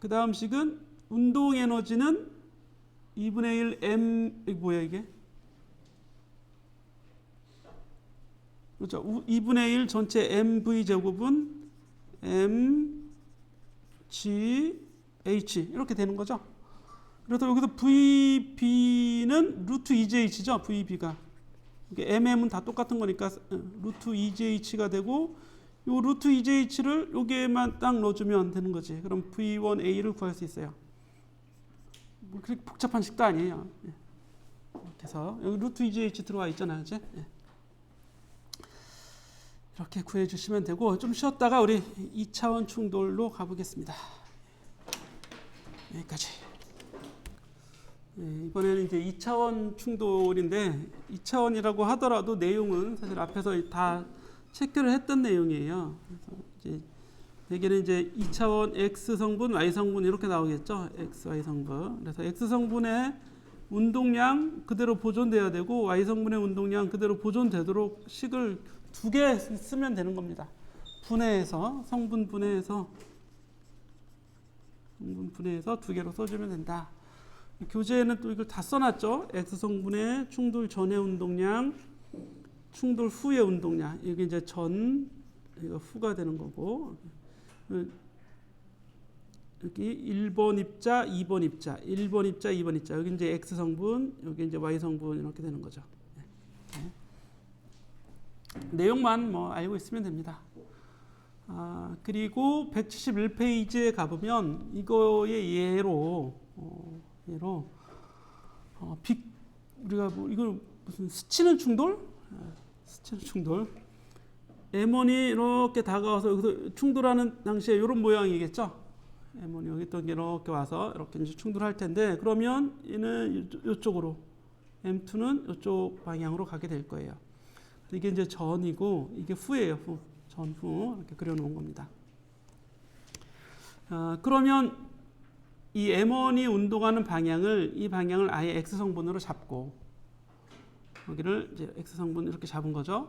그 다음 식은 운동 에너지는 2분의 1 M, 이게 뭐야 이게? 그렇죠. 2분의 1 전체 MV 제곱은 MGH 이렇게 되는 거죠. 그래서 여기서 VB는 루트 EJH죠. VB가. MM은 다 똑같은 거니까 루트 EJH가 되고, 요 루트 EJH를 여기에만 딱 넣어주면 되는 거지. 그럼 V1A를 구할 수 있어요. 뭐 그렇게 복잡한 식도 아니에요. 예. 이렇게 해서 여기 루트 EJH 들어와 있잖아요. 이제. 예. 이렇게 구해주시면 되고, 좀 쉬었다가 우리 2차원 충돌로 가보겠습니다. 여기까지. 네, 이번에는 이제 2차원 충돌인데, 2차원이라고 하더라도 내용은 사실 앞에서 다 체크를 했던 내용이에요. 그래서 이제 대개는 이제 2차원 X 성분, Y 성분 이렇게 나오겠죠. X, Y 성분. 그래서 X 성분의 운동량 그대로 보존돼야 되고, Y 성분의 운동량 그대로 보존되도록 식을 2개 쓰면 되는 겁니다. 분해해서, 성분 분해해서 2개로 써주면 된다. 교재에는 또 이걸 다 써놨죠. X 성분의 충돌 전의 운동량, 충돌 후의 운동량. 이게 이제 이거 후가 되는 거고. 여기 1번 입자, 2번 입자, 1번 입자, 2번 입자. 여기 이제 X 성분, 여기 이제 Y 성분 이렇게 되는 거죠. 네. 내용만 뭐 알고 있으면 됩니다. 그리고 171페이지에 가보면 이거의 예로 우리가 뭐 이걸 무슨 스치는 충돌? 스치는 충돌. M1이 이렇게 다가와서 여기서 충돌하는 당시에 이런 모양이겠죠? M1이 여기 있던 게 이렇게 와서 이렇게 이제 충돌할 텐데, 그러면 얘는 이쪽으로, M2는 이쪽 방향으로 가게 될 거예요. 이게 이제 전이고 이게 후예요. 후. 전후 이렇게 그려놓은 겁니다. 그러면 이 M1이 운동하는 이 방향을 아예 X 성분으로 잡고, 여기를 이제 X 성분 이렇게 잡은 거죠.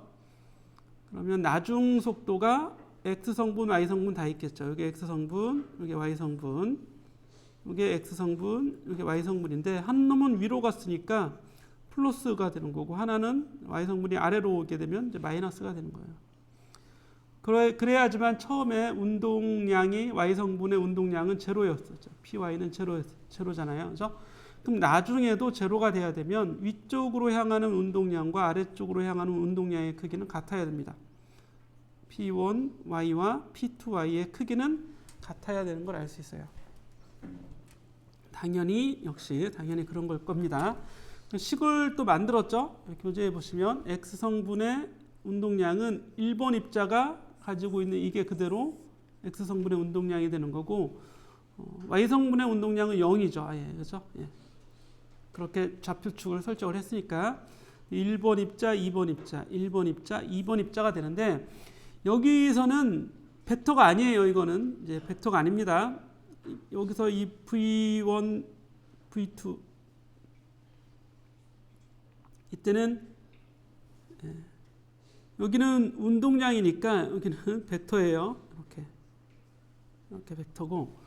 그러면 나중 속도가 X 성분, Y 성분 다 있겠죠. 여기 X 성분, 여기 Y 성분, 여기 X 성분, 여기 Y 성분인데, 한 놈은 위로 갔으니까 플러스가 되는 거고, 하나는 Y 성분이 아래로 오게 되면 이제 마이너스가 되는 거예요. 그래야지만 처음에 운동량이, Y 성분의 운동량은 제로였었죠. PY는 제로잖아요. 그렇죠? 그럼 나중에도 제로가 돼야 되면 위쪽으로 향하는 운동량과 아래쪽으로 향하는 운동량의 크기는 같아야 됩니다. P1Y와 P2Y의 크기는 같아야 되는 걸 알 수 있어요. 당연히 그런 걸 겁니다. 식을 또 만들었죠. 교재에 보시면 X 성분의 운동량은 1번 입자가 가지고 있는 이게 그대로 X 성분의 운동량이 되는 거고, Y성분의 운동량은 0이죠. 아예. 그죠? 예. 그렇게 좌표축을 설정을 했으니까 1번 입자, 2번 입자, 1번 입자, 2번 입자가 되는데 여기서는 벡터가 아니에요. 이거는 이제 벡터가 아닙니다. 여기서 이 V1, V2 이때는 여기는 운동량이니까 여기는 벡터예요. 이렇게 벡터고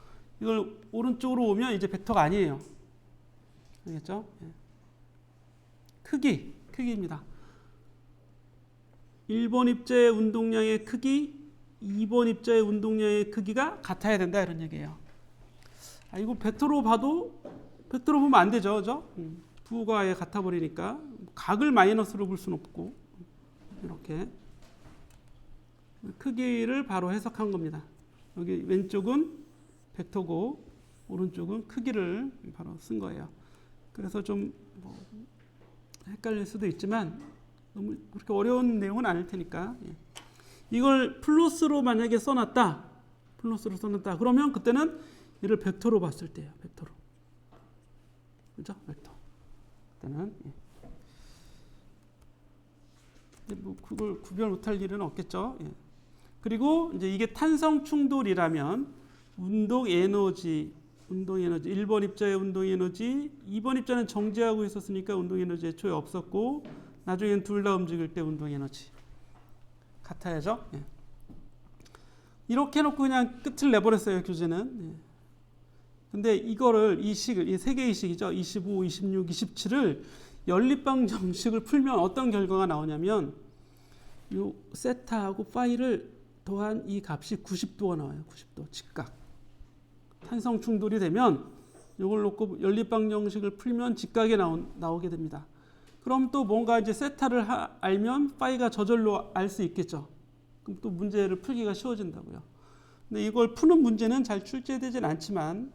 이걸 오른쪽으로 오면 이제 벡터가 아니에요. 알겠죠? 크기입니다. 1번 입자의 운동량의 크기, 2번 입자의 운동량의 크기가 같아야 된다 이런 얘기예요. 이거 벡터로 보면 안 되죠, 그죠? 부호가 아예 같아 버리니까 각을 마이너스로 볼 수는 없고 이렇게 크기를 바로 해석한 겁니다. 여기 왼쪽은 벡터고 오른쪽은 크기를 바로 쓴 거예요. 그래서 좀 헷갈릴 수도 있지만 너무 그렇게 어려운 내용은 아닐 테니까 이걸 플러스로 만약에 써놨다 그러면 그때는 얘를 벡터로 봤을 때예요. 벡터로. 그죠? 벡터. 그때는 그걸 구별 못할 일은 없겠죠. 그리고 이제 이게 탄성 충돌이라면 운동 에너지 1번 입자의 운동 에너지 2번 입자는 정지하고 있었으니까 운동 에너지 애초에 없었고 나중에는 둘 다 움직일 때 운동 에너지 같아야죠. 이렇게 해놓고 그냥 끝을 내버렸어요. 교재는. 근데 이거를 이 세 개의 식이죠. 25, 26, 27을 연립방 정식을 풀면 어떤 결과가 나오냐면 요 세타하고 파이를 더한 이 값이 90도가 나와요. 90도 직각. 탄성 충돌이 되면 이걸 놓고 연립방 정식을 풀면 직각이 나오게 됩니다. 그럼 또 뭔가 이제 세타를 알면 파이가 저절로 알 수 있겠죠. 그럼 또 문제를 풀기가 쉬워진다고요. 근데 이걸 푸는 문제는 잘 출제되진 않지만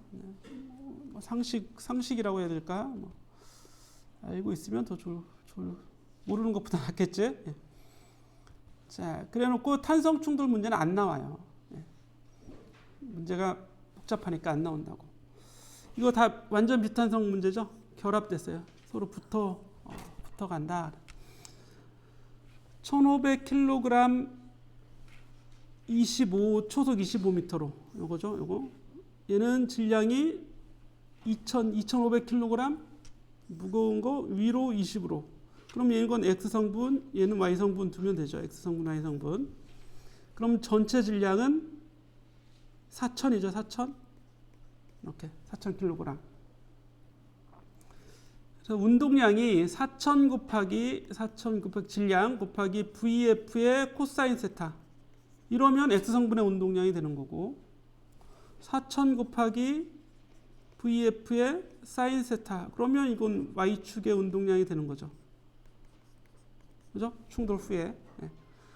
상식이라고 해야 될까? 알고 있으면 더 모르는 것보다 낫겠지. 자, 그래놓고 탄성 충돌 문제는 안 나와요. 문제가 복잡하니까 안 나온다고. 이거 다 완전 비탄성 문제죠. 결합됐어요. 서로 붙어간다. 1500kg 초속 25m로 요거죠. 요거. 얘는 질량이 2500kg 무거운 거 위로 20으로. 그럼 얘는 X성분, 얘는 Y성분 두면 되죠. X성분, Y성분. 그럼 전체 질량은 4000이죠. 4000. 이렇게 4000kg. 그래서 운동량이 4000 곱하기 질량 곱하기 VF의 코사인 세타. 이러면 X성분의 운동량이 되는 거고 4000 곱하기 VF의 사인 세타. 그러면 이건 Y축의 운동량이 되는 거죠. 그죠? 충돌 후에.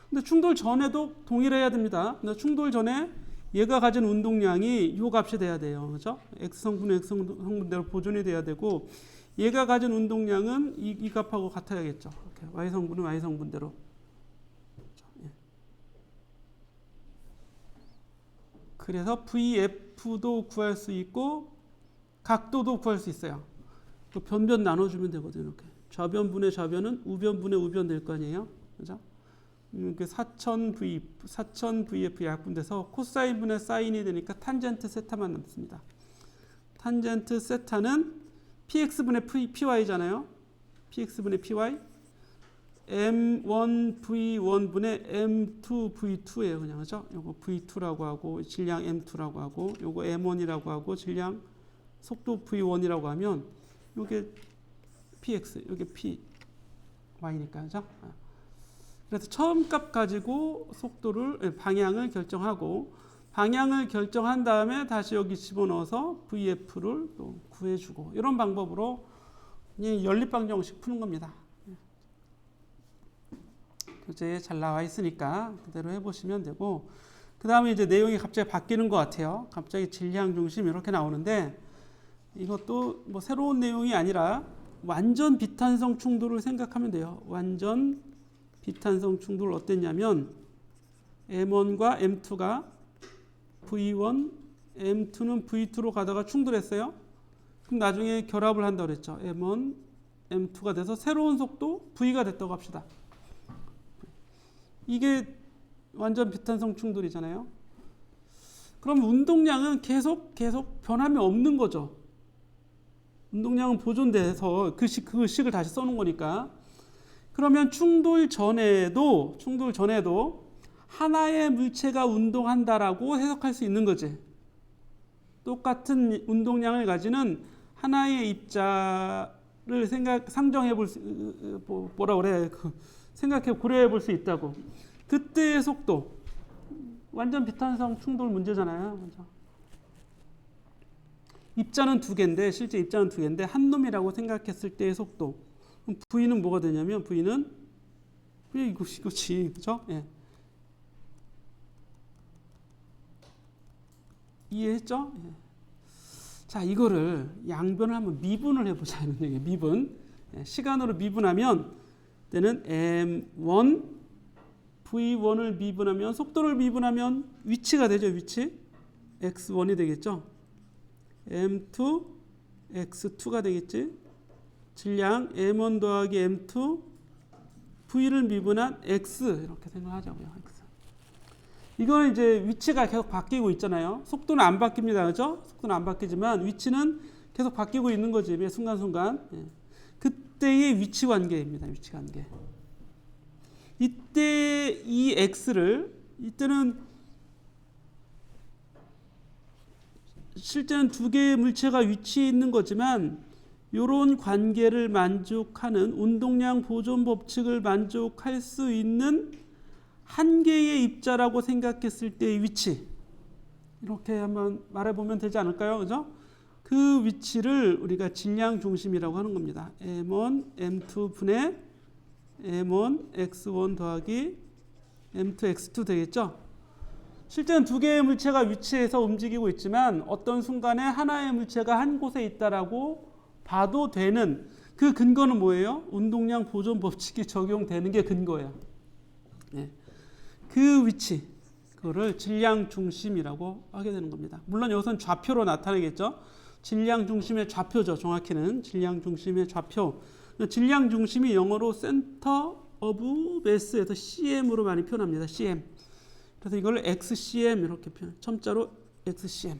근데 충돌 전에도 동일해야 됩니다. 근데 충돌 전에 얘가 가진 운동량이 이 값이 돼야 돼요. 그죠? X성분은 X성분대로 보존이 돼야 되고 얘가 가진 운동량은 이 값하고 같아야겠죠. 이렇게. Y성분은 Y성분대로. 그래서 VF도 구할 수 있고 각도도 구할 수 있어요. 변변 나눠주면 되거든요. 이렇게. 좌변분의 좌변은 우변분의 우변 될 거 아니에요. 그죠? 4000 VF 약분돼서 코사인분의 사인이 되니까 탄젠트 세타만 남습니다. 탄젠트 세타는 PX분의 PY잖아요. PX분의 PY M1V1분의 M2V2예요. 그냥 그죠? 요거 V2라고 하고 질량 M2라고 하고 요거 M1이라고 하고 질량 속도 V1이라고 하면 요게 PX, 요게 PY니까 그죠? 그래서 처음 값 가지고 방향을 결정하고 방향을 결정한 다음에 다시 여기 집어넣어서 VF를 또 구해주고 이런 방법으로 연립방 정식 푸는 겁니다. 교재에 잘 나와 있으니까 그대로 해보시면 되고 그 다음에 이제 내용이 갑자기 바뀌는 것 같아요. 갑자기 질량 중심 이렇게 나오는데 이것도 뭐 새로운 내용이 아니라 완전 비탄성 충돌을 생각하면 돼요. 완전 비탄성 충돌 어땠냐면 M1과 M2가 V1, M2는 V2로 가다가 충돌했어요. 그럼 나중에 결합을 한다고 그랬죠. M1, M2가 돼서 새로운 속도 V가 됐다고 합시다. 이게 완전 비탄성 충돌이잖아요. 그럼 운동량은 계속 변함이 없는 거죠. 운동량은 보존돼서 그 식을 다시 써놓은 거니까. 그러면 충돌 전에도 하나의 물체가 운동한다라고 해석할 수 있는 거지. 똑같은 운동량을 가지는 하나의 입자를 상정해 볼 수, 고려해 볼 수 있다고. 그때의 속도, 완전 비탄성 충돌 문제잖아요. 그렇죠? 입자는 두 개인데, 실제 입자는 두 개인데 한 놈이라고 생각했을 때의 속도. 그럼 V는 뭐가 되냐면 V는 이거지, 그렇죠? 예. 이해했죠? 예. 자, 이거를 양변을 한번 미분을 해보자는 얘기예요. 미분. 예, 시간으로 미분하면 때는 M1, V1을 미분하면, 속도를 미분하면 위치가 되죠. 위치. X1이 되겠죠. M2, X2가 되겠지. 질량 M1 더하기 M2, V를 미분한 X 이렇게 생각하자고요. X. 이거는 이제 위치가 계속 바뀌고 있잖아요. 속도는 안 바뀝니다. 그죠? 속도는 안 바뀌지만 위치는 계속 바뀌고 있는 거지. 매 순간순간. 예. 그때의 위치 관계입니다. 위치 관계. 이때 이 X를, 이때는 실제는 두 개의 물체가 위치해 있는 거지만 이런 관계를 만족하는 운동량 보존 법칙을 만족할 수 있는 한 개의 입자라고 생각했을 때의 위치, 이렇게 한번 말해보면 되지 않을까요? 그죠? 그 위치를 우리가 질량 중심이라고 하는 겁니다. M1, M2 분의 M1, X1 더하기 M2, X2 되겠죠? 실제는 두 개의 물체가 위치해서 움직이고 있지만 어떤 순간에 하나의 물체가 한 곳에 있다라고 봐도 되는 그 근거는 뭐예요? 운동량 보존 법칙이 적용되는 게 근거예요. 네. 그 위치, 그거를 질량 중심이라고 하게 되는 겁니다. 물론 여기서는 좌표로 나타내겠죠. 질량 중심의 좌표죠. 정확히는 질량 중심의 좌표. 질량 중심이 영어로 Center of Mass에서 CM으로 많이 표현합니다. CM. 그래서 이걸 XCM 이렇게 표현. 첨자로 XCM.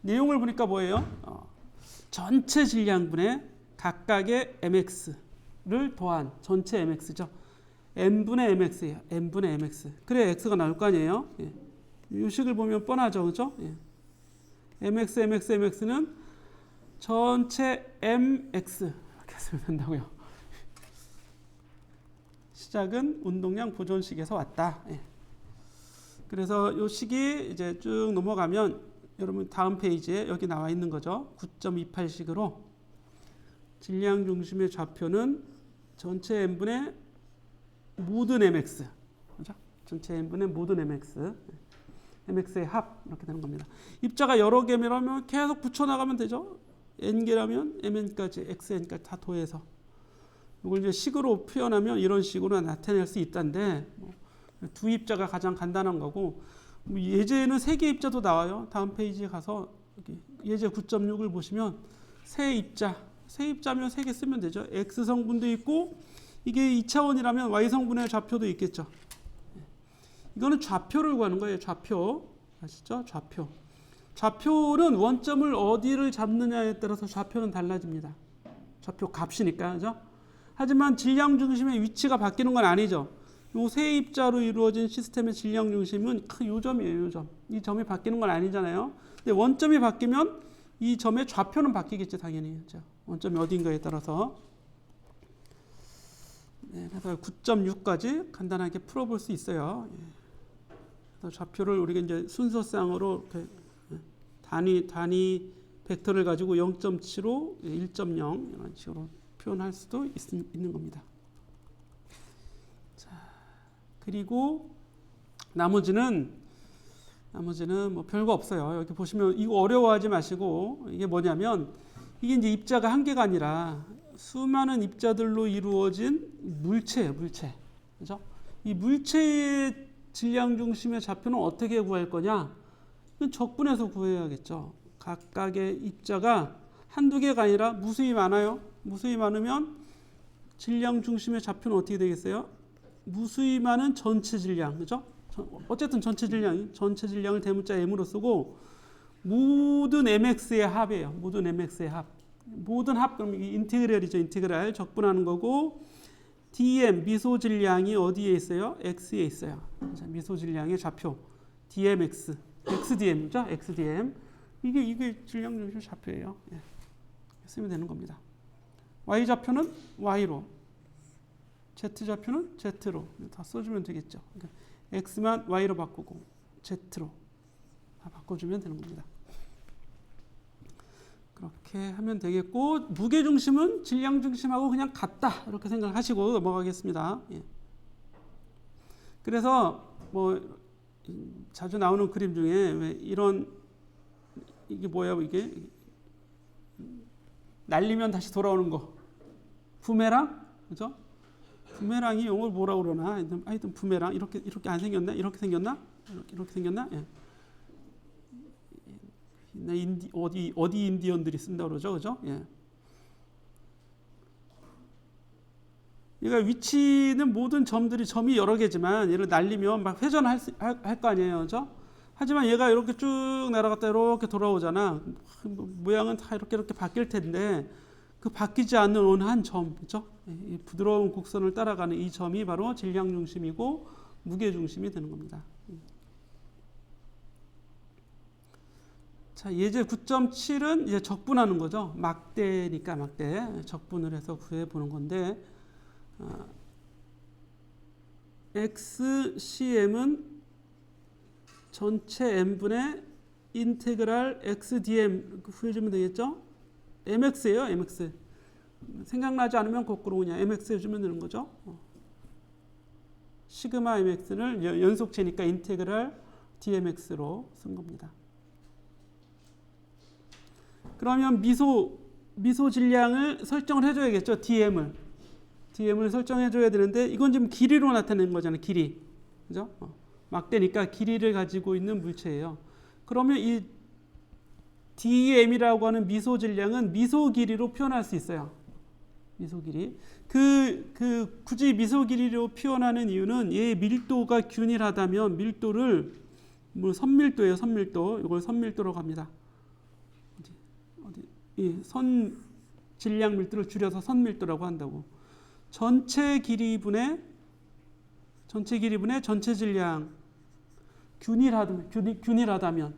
내용을 보니까 뭐예요? 전체 질량분의 각각의 mx를 더한 전체 mx죠. n분의 mx예요. n분의 mx. 그래 x가 나올 거 아니에요. 예. 이 식을 보면 뻔하죠. 그죠? 예. mx는 전체 mx 이렇게 쓰면 된다고요. 시작은 운동량 보존식에서 왔다. 예. 그래서 이 식이 이제 쭉 넘어가면 여러분 다음 페이지에 여기 나와 있는 거죠. 9.28식으로 질량 중심의 좌표는 전체 n분의 모든 mx, 그렇죠? 전체 n분의 모든 mx, mx의 합 이렇게 되는 겁니다. 입자가 여러 개면 계속 붙여나가면 되죠. n개라면 mn까지, xn까지 다 더해서 이걸 이제 식으로 표현하면 이런 식으로 나타낼 수 있다는데 두 입자가 가장 간단한 거고 예제는 3개 입자도 나와요. 다음 페이지에 가서 여기 예제 9.6을 보시면 세 입자면 3개 쓰면 되죠. X 성분도 있고 이게 2차원이라면 Y 성분의 좌표도 있겠죠. 이거는 좌표를 구하는 거예요. 좌표. 아시죠? 좌표. 좌표는 원점을 어디를 잡느냐에 따라서 좌표는 달라집니다. 좌표 값이니까. 그죠? 하지만 질량 중심의 위치가 바뀌는 건 아니죠. 요 세 입자로 이루어진 시스템의 질량 중심은 요 점이에요. 요 점. 이 점이 바뀌는 건 아니잖아요. 근데 원점이 바뀌면 이 점의 좌표는 바뀌겠죠. 당연히. 그렇죠? 원점이 어딘가에 따라서. 네, 그래서 9.6까지 간단하게 풀어볼 수 있어요. 예. 그래서 좌표를 우리가 이제 순서상으로 이렇게 단위 벡터를 가지고 0.75, 1.0 이런 식으로 표현할 수도 있는 겁니다. 자, 그리고 나머지는 뭐 별거 없어요. 여기 보시면 이거 어려워하지 마시고 이게 뭐냐면 이게 이제 입자가 한 개가 아니라 수많은 입자들로 이루어진 물체예요, 그죠? 이 물체의 질량 중심의 좌표는 어떻게 구할 거냐? 그건 적분해서 구해야겠죠. 각각의 입자가 한두 개가 아니라 무수히 많아요. 무수히 많으면 질량 중심의 좌표는 어떻게 되겠어요? 무수히 많은 전체 질량, 그죠? 어쨌든 전체 질량을 대문자 m으로 쓰고 모든 mx의 합이에요. 모든 mx의 합. 모든 합 그럼 이게 인테그랄이죠. 인테그랄 적분하는 거고 dm 미소 질량이 어디에 있어요? x에 있어요. 자, 미소 질량의 좌표 dmx, xdm이죠. xdm 이게 질량 중심 좌표예요. 예. 쓰면 되는 겁니다. y 좌표는 y로, z 좌표는 z로 다 써주면 되겠죠. 그러니까 x만 y로 바꾸고 z로 다 바꿔주면 되는 겁니다. 그렇게 하면 되겠고 무게 중심은 질량 중심하고 그냥 같다 이렇게 생각하시고 넘어가겠습니다. 예. 그래서 뭐 자주 나오는 그림 중에 왜 이런 이게 뭐야 이게 날리면 다시 돌아오는 거 부메랑 그죠? 부메랑이 영어를 뭐라고 그러나 하여튼 부메랑 이렇게 안 생겼나? 이렇게 생겼나? 이렇게 생겼나? 예. 어디 인디언들이 쓴다 그러죠, 그죠? 예. 그러니까 위치는 모든 점이 여러 개지만 얘를 날리면 막 회전할 거 아니에요, 그죠? 하지만 얘가 이렇게 쭉 날아갔다 이렇게 돌아오잖아. 모양은 다 이렇게 바뀔 텐데 그 바뀌지 않는 어느 한 점, 그죠? 이 부드러운 곡선을 따라가는 이 점이 바로 질량 중심이고 무게 중심이 되는 겁니다. 자, 예제 9.7은 이제 적분하는 거죠. 막대니까 막대 적분을 해서 구해 보는 건데 xcm은 전체 m분의 인테그랄 xdm 구해주면 되겠죠. mx예요, mx. 생각나지 않으면 거꾸로 그냥 mx 해주면 되는 거죠. 시그마 mx를 연속체니까 인테그랄 dmx로 쓴 겁니다. 그러면 미소 질량을 설정을 해줘야겠죠. DM을 설정해줘야 되는데 이건 지금 길이로 나타내는 거잖아요. 길이, 그죠? 막대니까 길이를 가지고 있는 물체예요. 그러면 이 DM이라고 하는 미소 질량은 미소 길이로 표현할 수 있어요. 미소 길이. 굳이 미소 길이로 표현하는 이유는 얘 밀도가 균일하다면 밀도를 뭐 선밀도예요. 선밀도. 이걸 선밀도로 갑니다. 선 질량 밀도를 줄여서 선밀도라고 한다고. 전체 길이분의 전체 질량 균일하다면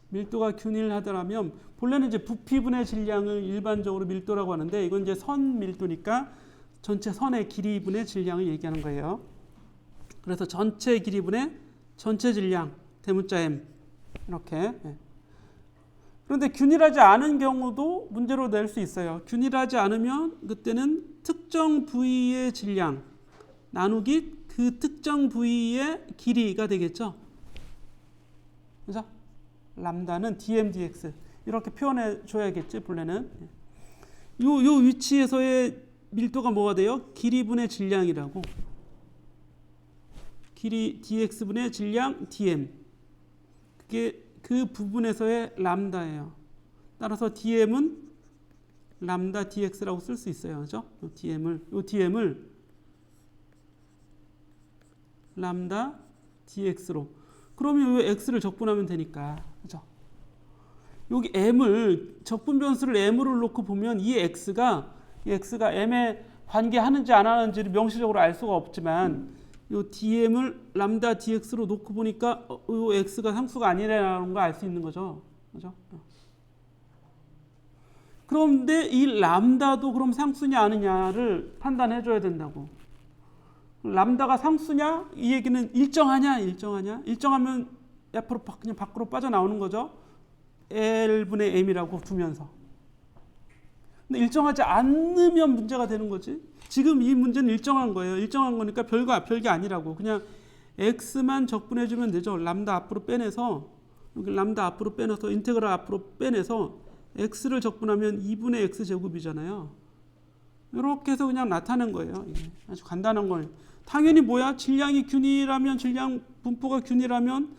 밀도가 균일하다면 본래는 이제 부피분의 질량을 일반적으로 밀도라고 하는데 이건 이제 선 밀도니까 전체 선의 길이분의 질량을 얘기하는 거예요. 그래서 전체 길이분의 전체 질량 대문자 m 이렇게. 그런데 균일하지 않은 경우도 문제로 낼 수 있어요. 균일하지 않으면 그때는 특정 부위의 질량 나누기 그 특정 부위의 길이가 되겠죠. 그죠? 람다는 dm dx 이렇게 표현해 줘야겠지 본래는. 요 위치에서의 밀도가 뭐가 돼요? 길이분의 질량이라고. 길이 dx분의 질량 dm. 그게 그 부분에서의 람다예요. 따라서 dm은 람다 dx라고 쓸 수 있어요. 그죠? 요 dm을 람다 dx로. 그러면 이 x를 적분하면 되니까. 그죠? 여기 m을 적분 변수를 m으로 놓고 보면 이 x가 m에 관계하는지 안 하는지를 명시적으로 알 수가 없지만 이 dm을 람다 dx로 놓고 보니까 이 x가 상수가 아니라는 걸 알 수 있는 거죠. 그죠? 그런데 이 람다도 그럼 상수냐 아니냐를 판단해 줘야 된다고. 람다가 상수냐? 이 얘기는 일정하냐? 일정하면 앞으로 그냥 밖으로 빠져나오는 거죠. L분의 M이라고 두면서. 근데 일정하지 않으면 문제가 되는 거지. 지금 이 문제는 일정한 거예요. 일정한 거니까 별게 아니라고. 그냥 X만 적분해 주면 되죠. 람다 앞으로 빼내서 여기 람다 앞으로 빼내서 인테그랄 앞으로 빼내서 X를 적분하면 2분의 X제곱이잖아요. 이렇게 해서 그냥 나타낸 거예요. 이게 아주 간단한 거예요. 당연히 뭐야? 질량이 균일하면 질량 분포가 균일하면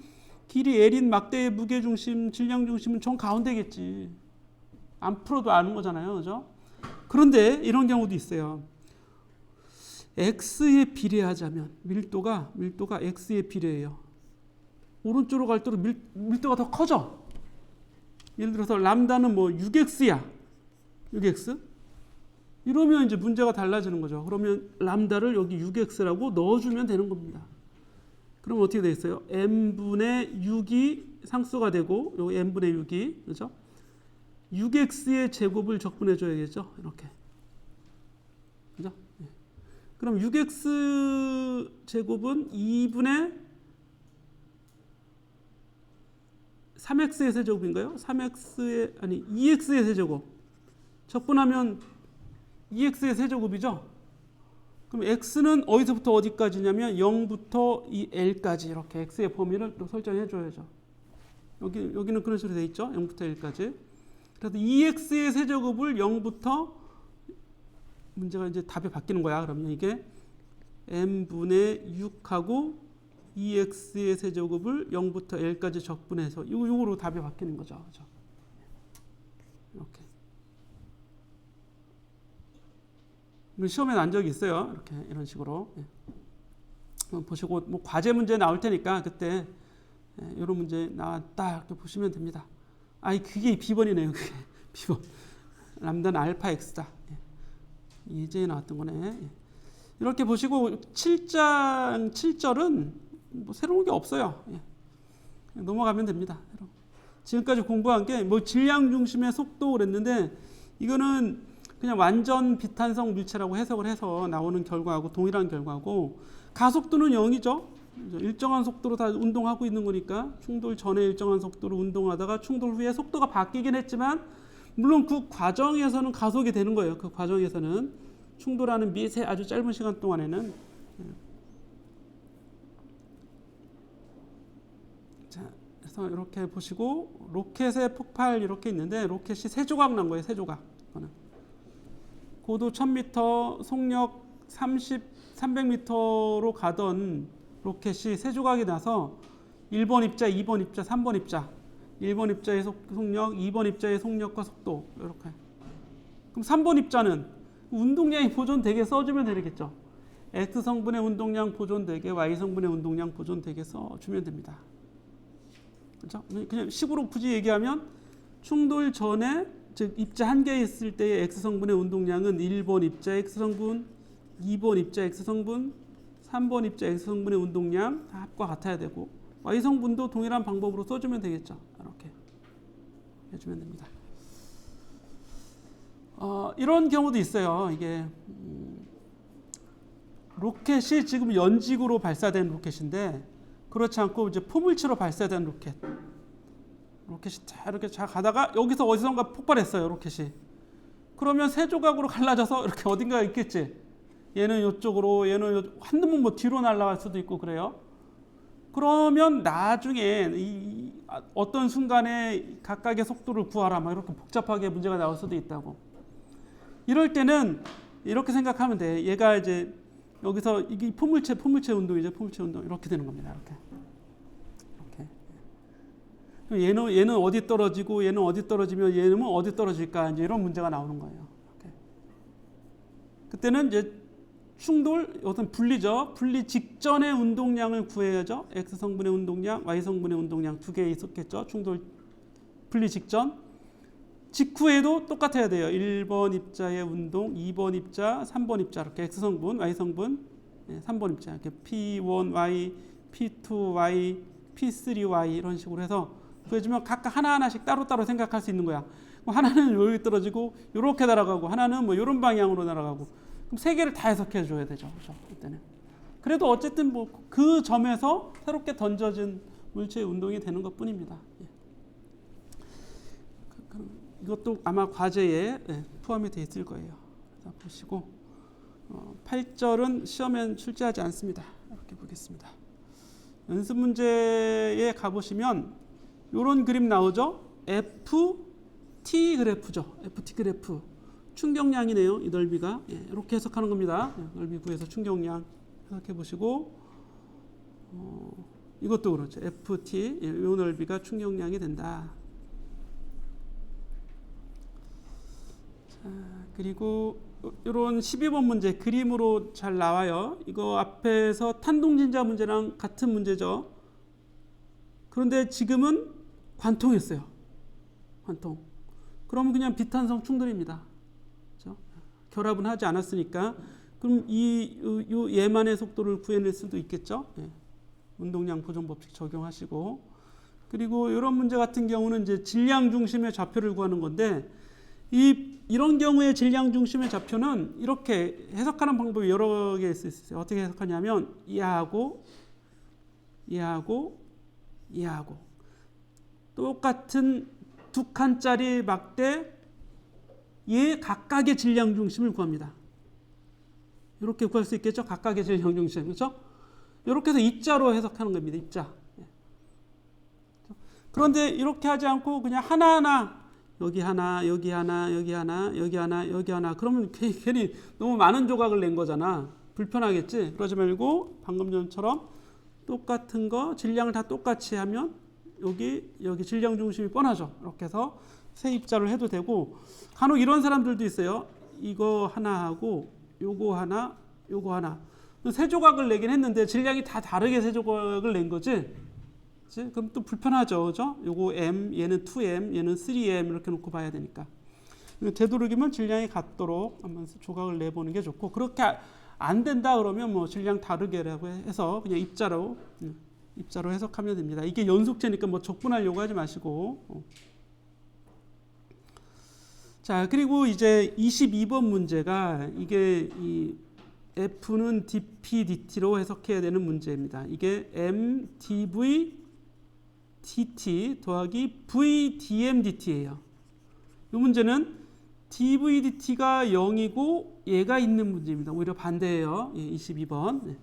길이 L인 막대의 무게중심, 질량중심은 정 가운데겠지. 안 풀어도 아는 거잖아요. 그죠? 그런데 이런 경우도 있어요. X에 비례하자면 밀도가 X에 비례해요. 오른쪽으로 갈수록 밀도가 더 커져. 예를 들어서 람다는 뭐 6X야. 6X? 이러면 이제 문제가 달라지는 거죠. 그러면 람다를 여기 6X라고 넣어주면 되는 겁니다. 그럼 어떻게 돼 있어요? n분의 6이 상수가 되고 여기 n분의 6이 그렇죠? 6x의 제곱을 적분해 줘야겠죠. 이렇게. 그죠? 그럼 6x 제곱은 2분의 3x의 세제곱인가요? 2x의 세제곱. 적분하면 2x의 세제곱이죠. 그럼 x는 어디서부터 어디까지냐면 0부터 이 l까지 이렇게 x의 범위를 또 설정해 줘야죠. 여기는 그런 식으로 돼 있죠. 0부터 l까지. 그래서 2x의 세제곱을 0부터 문제가 이제 답이 바뀌는 거야. 그러면 이게 n분의 6하고 2x의 세제곱을 0부터 l까지 적분해서 요거로 답이 바뀌는 거죠. 그렇죠? 이렇게. 시험에 난 적이 있어요. 이렇게 이런 식으로. 보시고 뭐 과제 문제 나올 테니까 그때 이런 문제 나왔다 이렇게 보시면 됩니다. 그게 B번이네요. 그게 B번. 람다는 알파 X다. 예제에 나왔던 거네. 이렇게 보시고 7절은 뭐 새로운 게 없어요. 넘어가면 됩니다. 지금까지 공부한 게 뭐 질량 중심의 속도 그랬는데 이거는 그냥 완전 비탄성 물체라고 해석을 해서 나오는 결과하고 동일한 결과고 가속도는 0이죠. 일정한 속도로 다 운동하고 있는 거니까 충돌 전에 일정한 속도로 운동하다가 충돌 후에 속도가 바뀌긴 했지만 물론 그 과정에서는 가속이 되는 거예요. 그 과정에서는 충돌하는 미세 아주 짧은 시간 동안에는 자, 그래서 이렇게 보시고 로켓의 폭발 이렇게 있는데 로켓이 세 조각 난 거예요. 세 조각. 고도 1000m, 속력 300m로 가던 로켓이 세 조각이 나서 1번 입자, 2번 입자, 3번 입자. 1번 입자의 속력, 2번 입자의 속력과 속도 이렇게. 그럼 3번 입자는 운동량이 보존되게 써주면 되겠죠. X성분의 운동량 보존되게, Y성분의 운동량 보존되게 써주면 됩니다. 그렇죠? 그냥 식으로 굳이 얘기하면 충돌 전에 즉 입자 한 개 있을 때의 X성분의 운동량은 1번 입자 X성분, 2번 입자 X성분, 3번 입자 X성분의 운동량 다 합과 같아야 되고 Y성분도 동일한 방법으로 써주면 되겠죠. 이렇게 해주면 됩니다. 이런 경우도 있어요. 이게 로켓이 지금 연직으로 발사된 로켓인데 그렇지 않고 이제 포물체로 발사된 로켓이 이렇게 잘 가다가 여기서 어디선가 폭발했어요. 로켓이. 그러면 세 조각으로 갈라져서 이렇게 어딘가에 있겠지. 얘는 이쪽으로, 얘는 한 놈은 뭐 뒤로 날아갈 수도 있고 그래요. 그러면 나중에 어떤 순간에 각각의 속도를 구하라 막 이렇게 복잡하게 문제가 나올 수도 있다고. 이럴 때는 이렇게 생각하면 돼. 얘가 이제 여기서 이게 포물체 운동이죠. 포물체 운동 이렇게 되는 겁니다. 이렇게. 얘는 어디 떨어지고 얘는 어디 떨어지면 얘는 어디 떨어질까 이제 이런 문제가 나오는 거예요. 이렇게. 그때는 이제 충돌 어떤 분리죠. 분리 직전의 운동량을 구해야죠. X 성분의 운동량, Y 성분의 운동량 두 개 있었겠죠. 충돌 분리 직전. 직후에도 똑같아야 돼요. 1번 입자의 운동, 2번 입자, 3번 입자 이렇게 X 성분, Y 성분, 3번 입자 이렇게 P1Y, P2Y, P3Y 이런 식으로 해서 구해주면 각각 하나하나씩 따로따로 생각할 수 있는 거야. 하나는 여기 떨어지고 이렇게 날아가고 하나는 뭐 이런 방향으로 날아가고 그럼 세 개를 다 해석해 줘야 되죠. 그렇죠? 이때는. 그래도 어쨌든 뭐 그 점에서 새롭게 던져진 물체의 운동이 되는 것뿐입니다. 이것도 아마 과제에 포함이 되어 있을 거예요. 보시고 8절은 시험엔 출제하지 않습니다. 이렇게 보겠습니다. 연습 문제에 가보시면 이런 그림 나오죠. FT 그래프죠. FT 그래프. 충격량이네요. 이 넓이가. 이렇게 해석하는 겁니다. 넓이 구해서 충격량 해석해 보시고 이것도 그렇죠. FT, 요 넓이가 충격량이 된다. 자, 그리고 이런 12번 문제 그림으로 잘 나와요. 이거 앞에서 탄동진자 문제랑 같은 문제죠. 그런데 지금은 관통했어요. 관통. 그러면 그냥 비탄성 충돌입니다. 그렇죠? 결합은 하지 않았으니까. 그럼 이 얘만의 속도를 구해낼 수도 있겠죠. 예. 운동량 보존 법칙 적용하시고. 그리고 이런 문제 같은 경우는 이제 질량 중심의 좌표를 구하는 건데, 이런 경우에 질량 중심의 좌표는 이렇게 해석하는 방법이 여러 개 있어요. 어떻게 해석하냐면 이하고 똑같은 두 칸짜리 막대 얘 각각의 질량 중심을 구합니다. 이렇게 구할 수 있겠죠? 각각의 질량 중심. 그렇죠? 이렇게 해서 입자로 해석하는 겁니다. 입자. 그런데 이렇게 하지 않고 그냥 하나하나 여기 하나, 여기 하나, 여기 하나, 여기 하나, 여기 하나. 그러면 괜히 너무 많은 조각을 낸 거잖아. 불편하겠지? 그러지 말고 방금 전처럼 똑같은 거 질량을 다 똑같이 하면 여기 질량 중심이 뻔하죠. 이렇게 해서 세 입자를 해도 되고, 간혹 이런 사람들도 있어요. 이거 하나 하고 요거 하나, 요거 하나. 세 조각을 내긴 했는데 질량이 다 다르게 세 조각을 낸 거지. 그치? 그럼 또 불편하죠. 그죠? 요거 M, 얘는 2M, 얘는 3M 이렇게 놓고 봐야 되니까. 되도록이면 질량이 같도록 한번 조각을 내보는 게 좋고, 그렇게 안 된다 그러면 뭐 질량 다르게라고 해서 그냥 입자로 해석하면 됩니다. 이게 연속제니까 뭐 적분하려고 하지 마시고. 자, 그리고 이제 22번 문제가 이게 이 F는 dP dT로 해석해야 되는 문제입니다. 이게 M dV dt 더하기 V dM dt예요. 이 문제는 dV dt가 0이고 얘가 있는 문제입니다. 오히려 반대예요. 22번.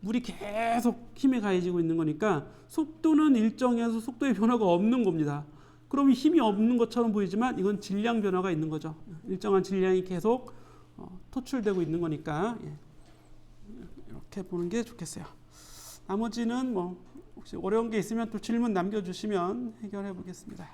물이 계속 힘이 가해지고 있는 거니까 속도는 일정해서 속도의 변화가 없는 겁니다. 그럼 힘이 없는 것처럼 보이지만 이건 질량 변화가 있는 거죠. 일정한 질량이 계속 토출되고 있는 거니까 이렇게 보는 게 좋겠어요. 나머지는 뭐 혹시 어려운 게 있으면 또 질문 남겨주시면 해결해 보겠습니다.